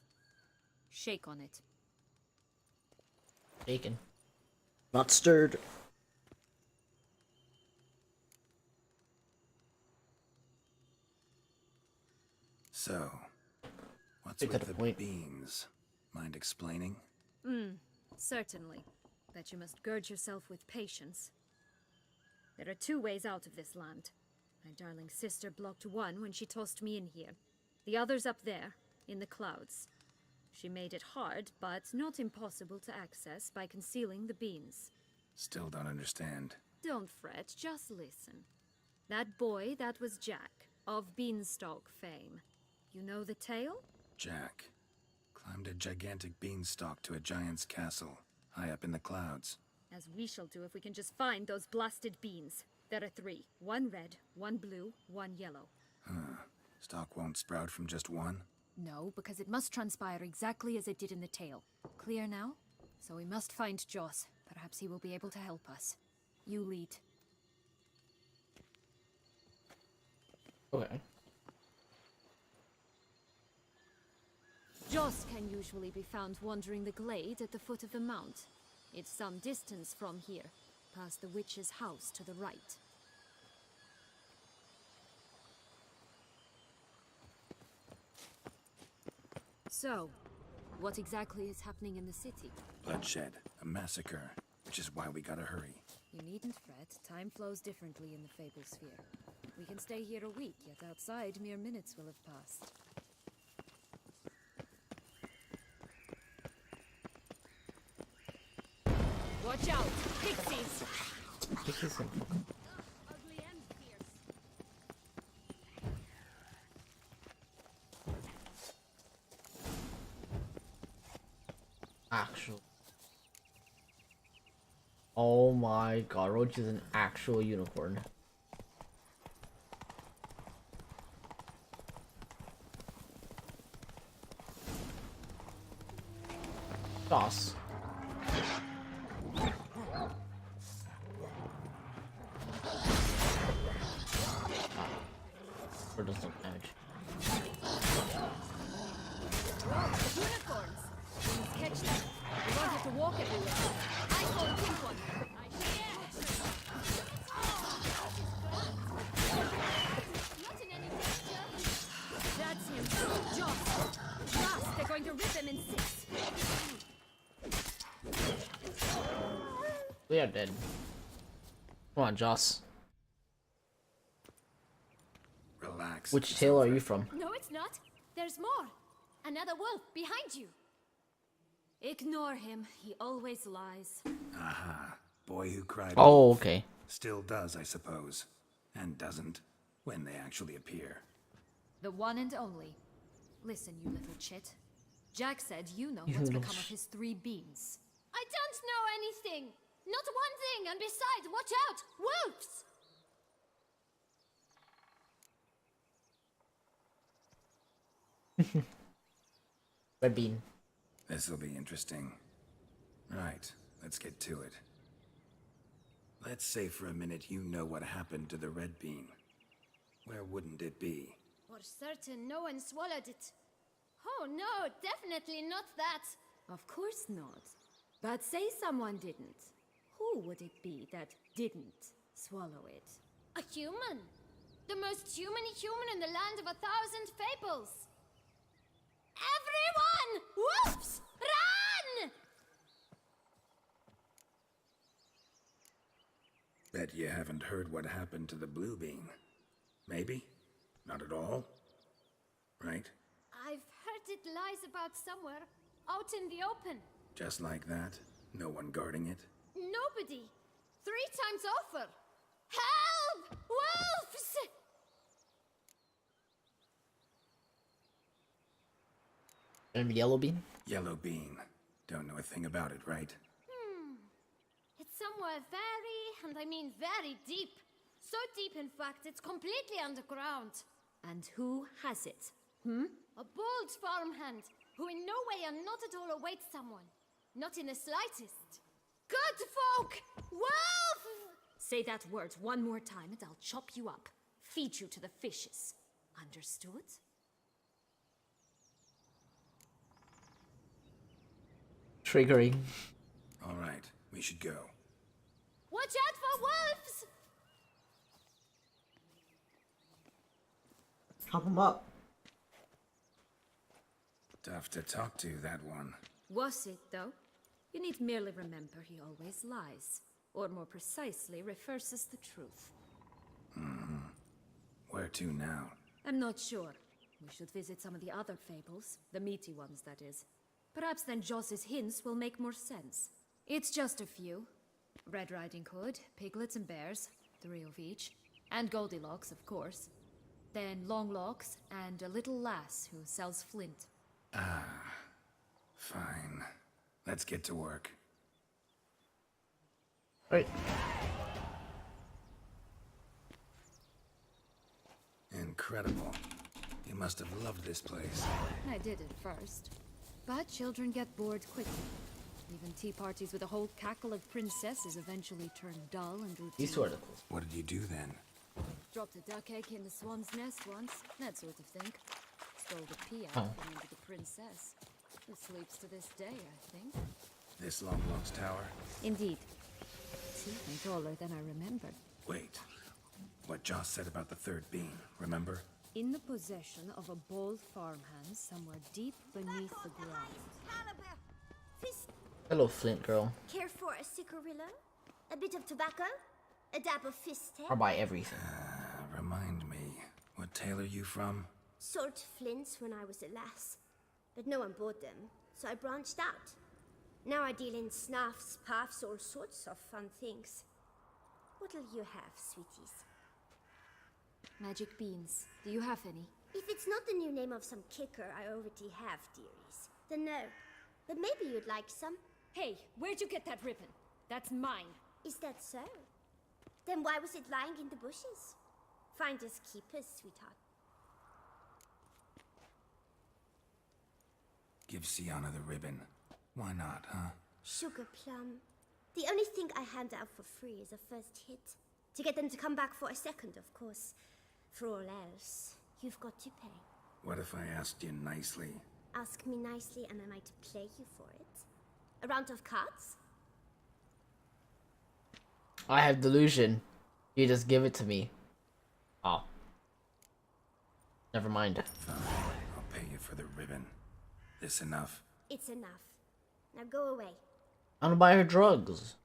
Shake on it. Bacon. Not stirred. So, what's Straight to with the the point. beans? Mind explaining? Certainly. But you must gird yourself with patience. There are two ways out of this land. My darling sister blocked one when she tossed me in here. The other's up there, in the clouds. She made it hard, but not impossible to access by concealing the beans. Still don't understand. Don't fret, just listen. That boy, that was Jack. of Beanstalk fame. You know the tale? Jack climbed a gigantic beanstalk to a giant's castle, high up in the clouds. As we shall do if we can just find those blasted beans. There are 3. 1 red, 1 blue, 1 yellow. Stalk won't sprout from just one? No, because it must transpire exactly as it did in the tale. Clear now? So we must find Joss. Perhaps he will be able to help us. You lead. Okay. Joss can usually be found wandering the glade at the foot of the mount. It's some distance from here, past the witch's house to the right. So, what exactly is happening in the city? Bloodshed, a massacre, which is why we gotta hurry. You needn't fret. Time flows differently in the Fable Sphere. We can stay here a week, yet outside mere minutes will have passed. Watch out! Pixies! Pixies and... Ugly and fierce. Actual. Oh my god, Roach is an actual unicorn. Toss. Or does some damage. Unicorns! We must catch them. We won't have to walk everywhere. I call a pink one. Not in any danger. That's him. Joss. Joss, they're going to rip him in 6. We are dead. Come on, Joss. Relax. Which it's tale are over. you from? No, it's not. There's more. Another wolf behind you. Ignore him. He always lies. Aha. Boy who cried. Oh, wolf. okay. Still does, I suppose. And doesn't, when they actually appear. The one and only. Listen, you little chit. Jack said you know You what's little become of his 3 beans. I don't know anything. Not one thing. And besides, watch out. Wolves! Red bean. This'll be interesting. Right, let's get to it. Let's say for a minute you know what happened to the red bean. Where wouldn't it be? For certain, no one swallowed it. Oh no, definitely not that. Of course not. But say someone didn't. Who would it be that didn't swallow it? A human. The most human-y human in the land of 1,000 fables. Everyone! Wolves! Run! Bet you haven't heard what happened to the blue bean. Maybe? Not at all? Right? I've heard it lies about somewhere, out in the open. Just like that? No one guarding it? Nobody. 3 times over. Help! Wolves! And yellow bean? Yellow bean. Don't know a thing about it, right? It's somewhere very, and I mean very deep. So deep, in fact, it's completely underground. And who has it? A bold farmhand, who in no way and not at all awaits someone. Not in the slightest. Good folk! Wolf! Say that word one more time and I'll chop you up. Feed you to the fishes. Understood? Triggering. All right, we should go. Watch out for wolves! Chop him up. Tough to talk to, that one. Was it, though? You need merely remember he always lies. Or more precisely, refers as the truth. Where to now? I'm not sure. We should visit some of the other fables. The meaty ones, that is. Perhaps then Joss's hints will make more sense. It's just a few. Red Riding Hood, piglets and bears, 3 of each. And Goldilocks, of course. then long locks, and a little lass who sells flint. Fine. Let's get to work. Right. Incredible. You must have loved this place. I did at first. But children get bored quickly. Even tea parties with a whole cackle of princesses eventually turn dull and routine. These sort of things. What did you do then? Dropped a duck egg in the swan's nest once, that sort of thing. Stole the pea out from under the princess. Who sleeps to this day, I think. This Longlock's tower? Indeed. It's even taller than I remembered. Wait. What Joss said about the third beam, remember? In the possession of a bold farmhand somewhere deep beneath the ground. Hello, Flint girl. Care for a cigarillo? A bit of tobacco? A dab of fist I'll buy everything. Remind me, what tale are you from? Sold flints when I was a lass, but no one bought them, so I branched out. Now I deal in snuffs, puffs, all sorts of fun things. What'll you have, sweeties? Magic beans. Do you have any? If it's not the new name of some kicker I already have, dearies, then no. But maybe you'd like some. Hey, where'd you get that ribbon? That's mine. Is that so? Then why was it lying in the bushes? Finders keepers, sweetheart. Give Sienna the ribbon. Why not, huh? Sugar plum. The only thing I hand out for free is a first hit. To get them to come back for a second, of course. For all else, you've got to pay. What if I asked you nicely? Ask me nicely and I might play you for it. A round of cards? I have delusion. You just give it to me. Oh. Never mind. Fine. I'll pay you for the ribbon. This enough? It's enough. Now go away. I'm gonna buy her drugs.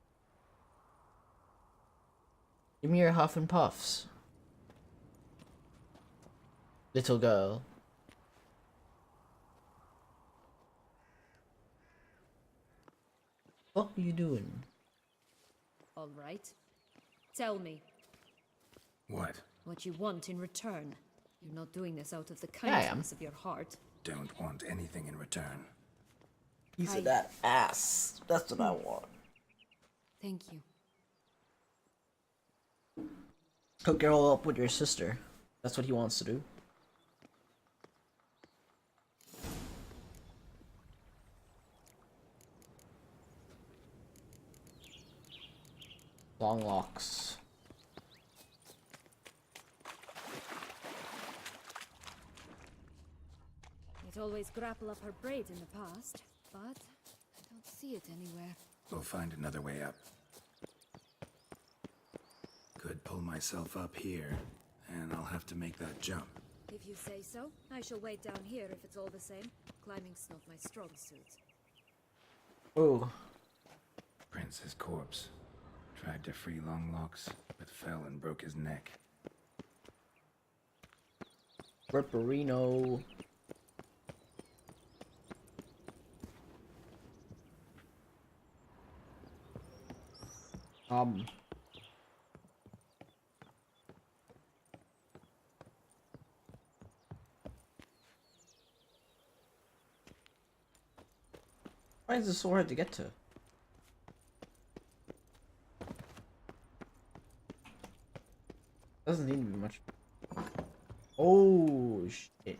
Give me your Huff and Puffs. Little girl. What are you doing? All right. Tell me. What? What you want in return. You're not doing this out of the Yeah, I am. kindness of your heart. Don't want anything in return. Piece of that ass. That's what I want. Thank you. Hook it all up with your sister. That's what he wants to do. Long locks. You'd always grapple up her braid in the past, but I don't see it anywhere. We'll find another way up. Could pull myself up here, and I'll have to make that jump. If you say so, I shall wait down here if it's all the same. Climbing's not my strong suit. Ooh. Prince's corpse. Tried to free Longlocks, but fell and broke his neck. Ripperino. Why is this so hard to get to? Doesn't need to be much. Oh shit.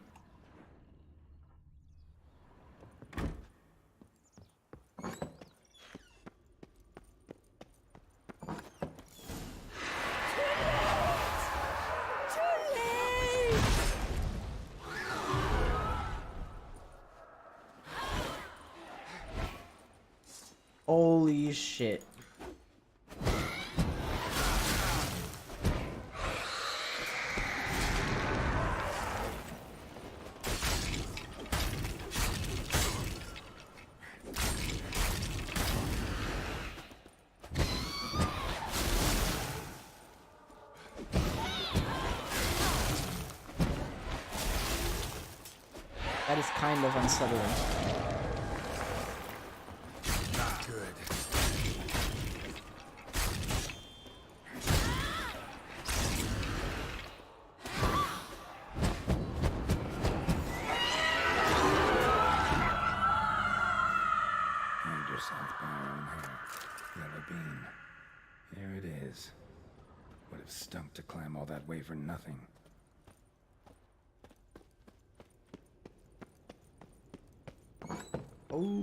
Holy shit. That is kind of unsettling. Not good. stunk to climb all that way for nothing. Oh.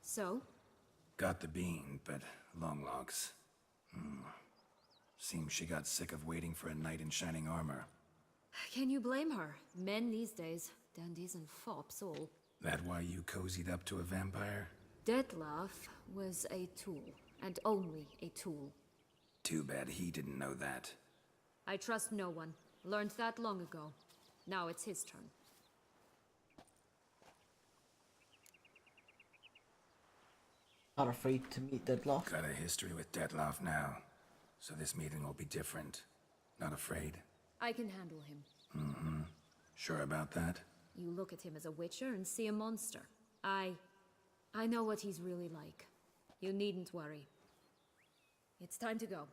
So? Got the bean, but long logs. Seems she got sick of waiting for a knight in shining armor. Can you blame her? Men these days, dandies and fops all. That why you cozied up to a vampire? Detlef was a tool, and only a tool. Too bad he didn't know that. I trust no one. Learned that long ago. Now it's his turn. Not afraid to meet Deadlock. Got a history with Detlef now, so this meeting will be different. Not afraid? I can handle him. Mm-hmm. Sure about that? You look at him as a witcher and see a monster. I know what he's really like. You needn't worry. It's time to go.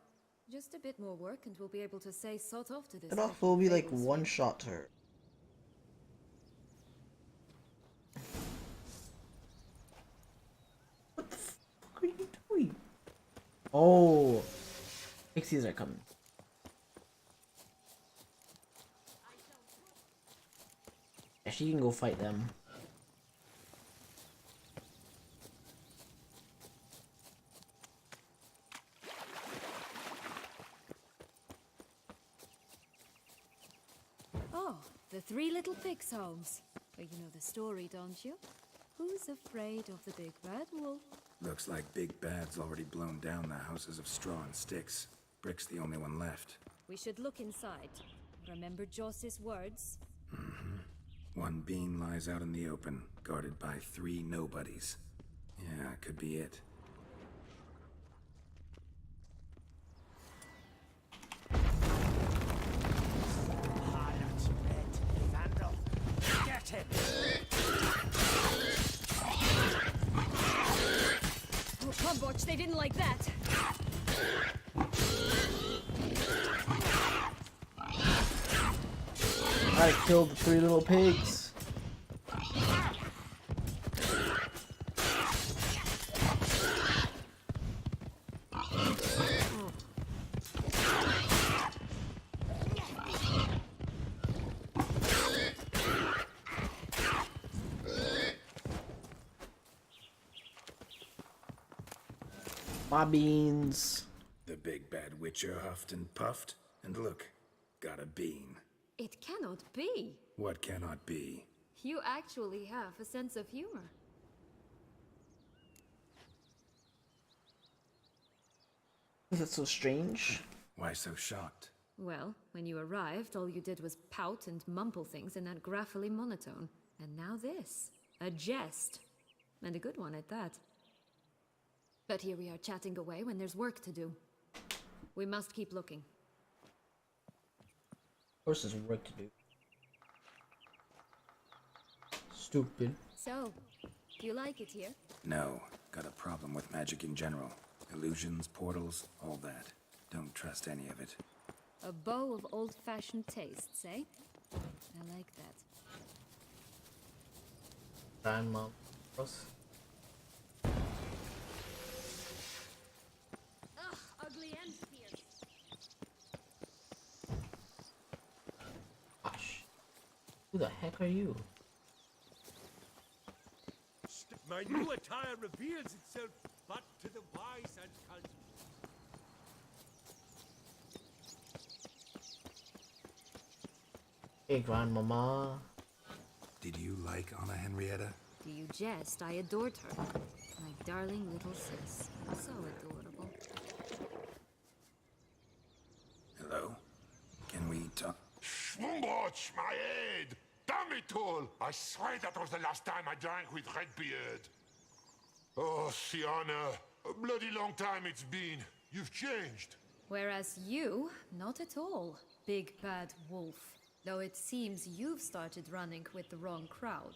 Just a bit more work and we'll be able to say sort off to this. Deadlock will be like one shot to her. What the fuck are you doing? Oh, pixies are coming. Yeah, she can go fight them. Oh, the three little pigs' homes. Well, you know the story, don't you? Who's afraid of the big bad wolf? Looks like Big Bad's already blown down the houses of straw and sticks. Brick's the only one left. We should look inside. Remember Joss's words? Mm-hmm. One bean lies out in the open, guarded by 3 nobodies. Yeah, could be it. Harlot, red, vandal. Get him! Oh, come, Botch, they didn't like that. I killed the 3 little pigs. My beans. The big bad witcher huffed and puffed, and look, got a bean. It cannot be. What cannot be? You actually have a sense of humor. Is that so strange? Why so shocked? Well, when you arrived, all you did was pout and mumble things in that graphily monotone. And now this. A jest. And a good one at that. But here we are chatting away when there's work to do. We must keep looking. Of course there's work to do. Stupid. So, do you like it here? No, got a problem with magic in general. Illusions, portals, all that. Don't trust any of it. A bow of old-fashioned tastes, eh? I like that. Grandma. Gross. Ugh, ugly and fierce. Gosh. Who the heck are you? My new attire reveals itself but to the wise and cultured. Hey, Grandmama. Did you like Anna Henrietta? Do you jest? I adored her. My darling little sis. So adorable. Hello? Can we talk? Schwumbotsch, my head! Damn it all! I swear that was the last time I drank with Redbeard. Oh, Sienna, a bloody long time it's been. You've changed. Whereas you, not at all, big bad wolf. Though it seems you've started running with the wrong crowd.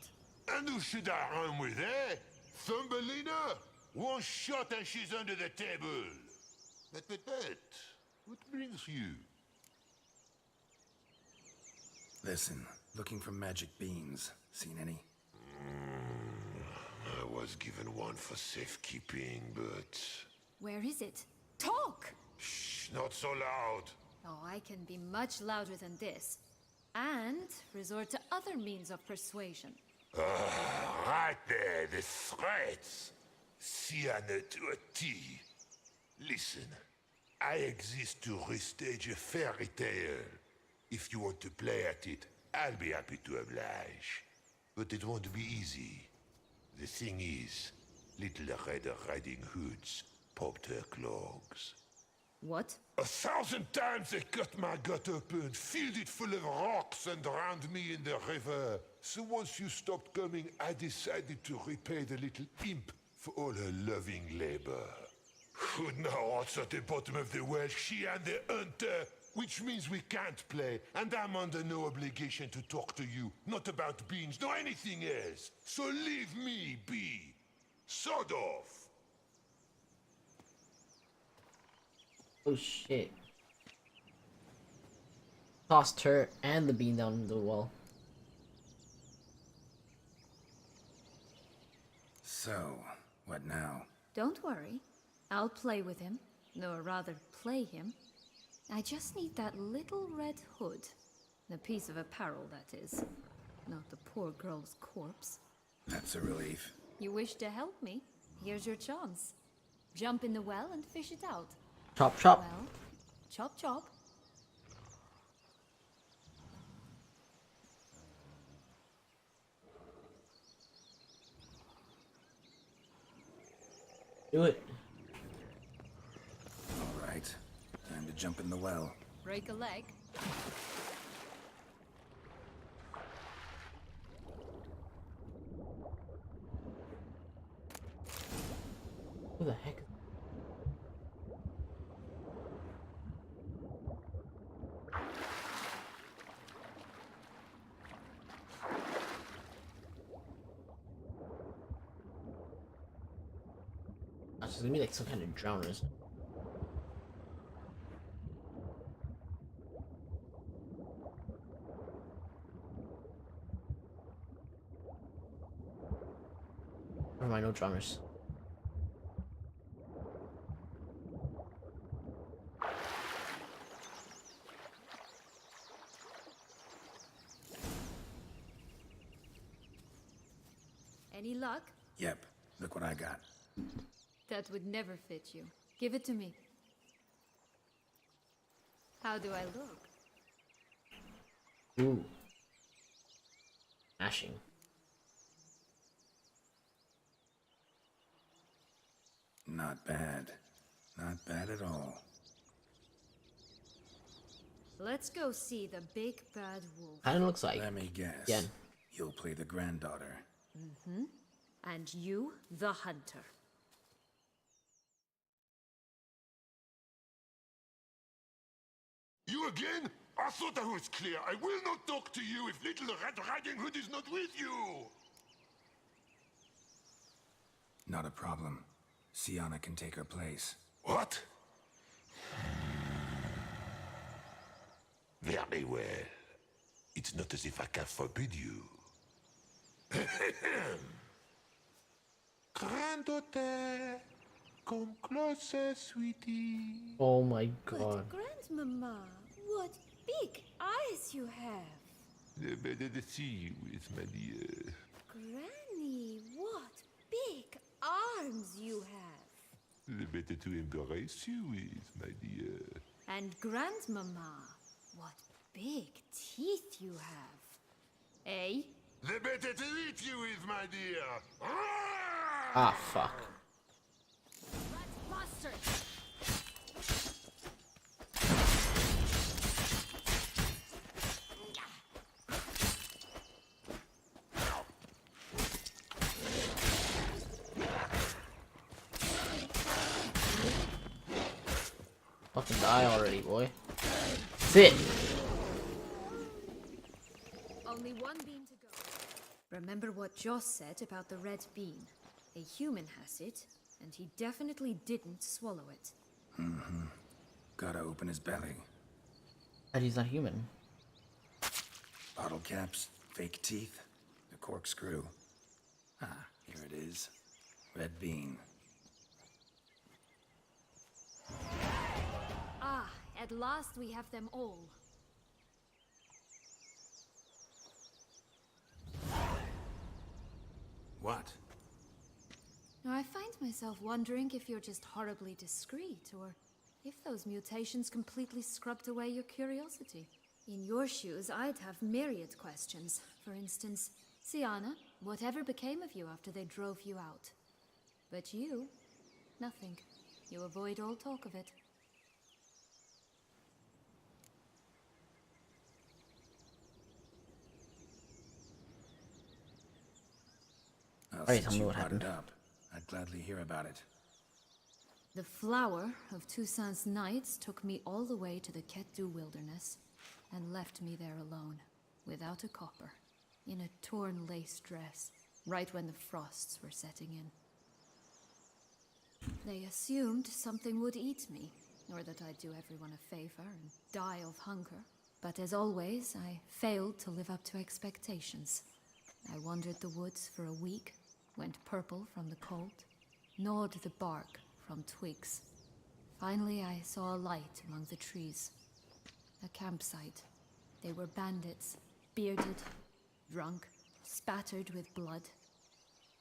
And who should I run with, eh? Thumbelina? One shot and she's under the table. But, what brings you? Listen, looking for magic beans. Seen any? I was given one for safekeeping, but... Where is it? Talk! Shh, not so loud. Oh, I can be much louder than this. And resort to other means of persuasion. Right there, the threats. Sienna to a T. Listen, I exist to restage a fairy tale. If you want to play at it, I'll be happy to oblige. But it won't be easy. The thing is, Little Red Riding Hoods popped her clogs. What? 1,000 times they cut my gut open, filled it full of rocks and drowned me in the river. So once you stopped coming, I decided to repay the little imp for all her loving labor. Who now what's at the bottom of the well, she and the hunter, which means we can't play, and I'm under no obligation to talk to you, not about beans, nor anything else. So leave me be. Sod off. Oh shit. Tossed her and the bean down the well. So, what now? Don't worry. I'll play with him. Or rather, play him. I just need that little red hood. The piece of apparel, that is. Not the poor girl's corpse. That's a relief. You wish to help me? Here's your chance. Jump in the well and fish it out. Chop chop. Well, chop chop. Do it. All right. Time to jump in the well. Break a leg. Who the heck? It's gonna be like some kind of drowners. Never mind, no drowners. Any luck? Yep, look what I got. That would never fit you. Give it to me. How do I look? Ooh. Mashing. Not bad. Not bad at all. Let's go see the big bad wolf. Kinda looks like. Let me guess. Yen. You'll play the granddaughter. Mm-hmm. And you, the hunter. You again? I thought I was clear. I will not talk to you if Little Red Riding Hood is not with you. Not a problem. Sienna can take her place. What? Very well. It's not as if I can forbid you. Granddaughter, come closer, sweetie. Oh my god. But Grandmama, what big eyes you have. Better to see you with my dear. Granny, what big arms you have. The better to embrace you with, my dear. And Grandmama, what big teeth you have. Eh? The better to eat you with, my dear. Ah, fuck. Bastard! Fucking die already, boy. Sit! Only one bean to go. Remember what Joss said about the red bean. A human has it, and he definitely didn't swallow it. Mm-hmm. Gotta open his belly. But he's not human. Bottle caps, fake teeth, a corkscrew. Ah, here it is. Red bean. Ah, at last we have them all. What? Now, I find myself wondering if you're just horribly discreet, or if those mutations completely scrubbed away your curiosity. In your shoes, I'd have myriad questions. For instance, Siana, whatever became of you after they drove you out? But you, nothing. You avoid all talk of it. Well, Alright, since tell me you what brought happened. it up, I'd gladly hear about it. The flower of Toussaint's knights took me all the way to the Ketdu wilderness and left me there alone, without a copper, in a torn lace dress, right when the frosts were setting in. They assumed something would eat me, or that I'd do everyone a favor and die of hunger. But as always, I failed to live up to expectations. I wandered the woods for a week, went purple from the cold, gnawed the bark from twigs. Finally, I saw a light among the trees. A campsite. They were bandits, bearded, drunk, spattered with blood.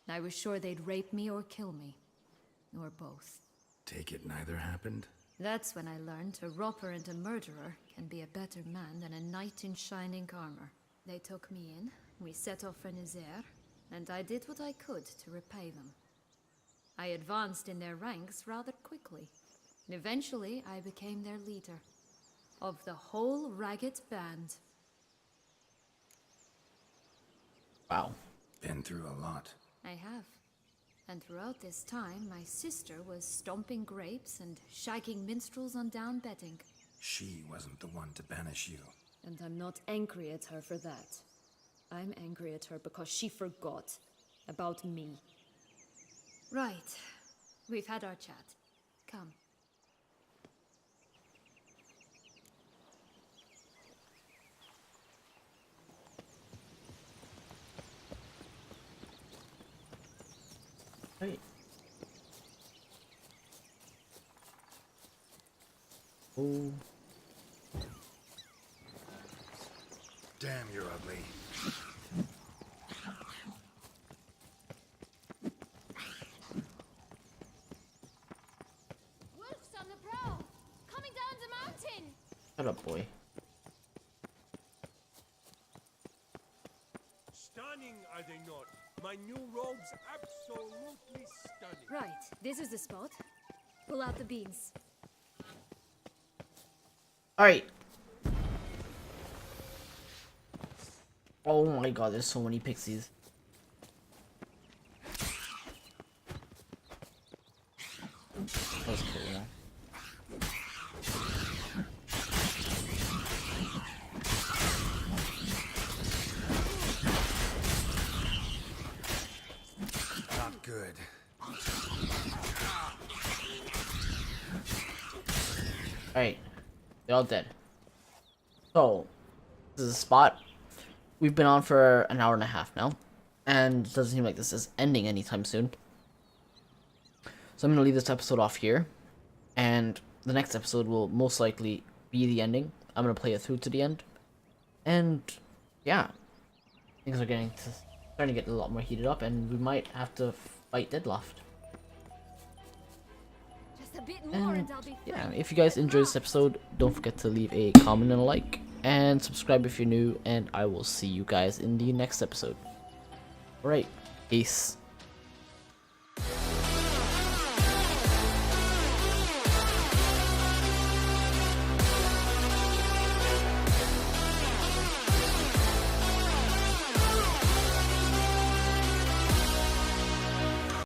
I was sure they'd rape me or kill me. Or both. Take it neither happened? That's when I learned a robber and a murderer can be a better man than a knight in shining armor. They took me in, we set off for Nizer, and I did what I could to repay them. I advanced in their ranks rather quickly, and eventually I became their leader. Of the whole ragged band. Wow. Been through a lot. I have. And throughout this time, my sister was stomping grapes and shagging minstrels on down bedding. She wasn't the one to banish you. And I'm not angry at her for that. I'm angry at her because she forgot about me. Right. We've had our chat. Come. Right. Oh. Damn, you're ugly. Wolves on the prowl! Coming down the mountain! Shut up, boy. Stunning, are they not? My new robes absolutely stunning. Right, this is the spot. Pull out the beans. Alright. Oh my god, there's so many pixies. That was cool, yeah. Not good. Alright. They're all dead. So, this is a spot. We've been on for an hour and a half now. And it doesn't seem like this is ending anytime soon. So I'm going to leave this episode off here. And the next episode will most likely be the ending. I'm going to play it through to the end. And, yeah. Things are starting to get a lot more heated up. And we might have to fight Deadloft. Just a bit more and I'll be free. Yeah, if you guys enjoyed this episode, don't forget to leave a comment and a like. And subscribe if you're new. And I will see you guys in the next episode. Alright, peace.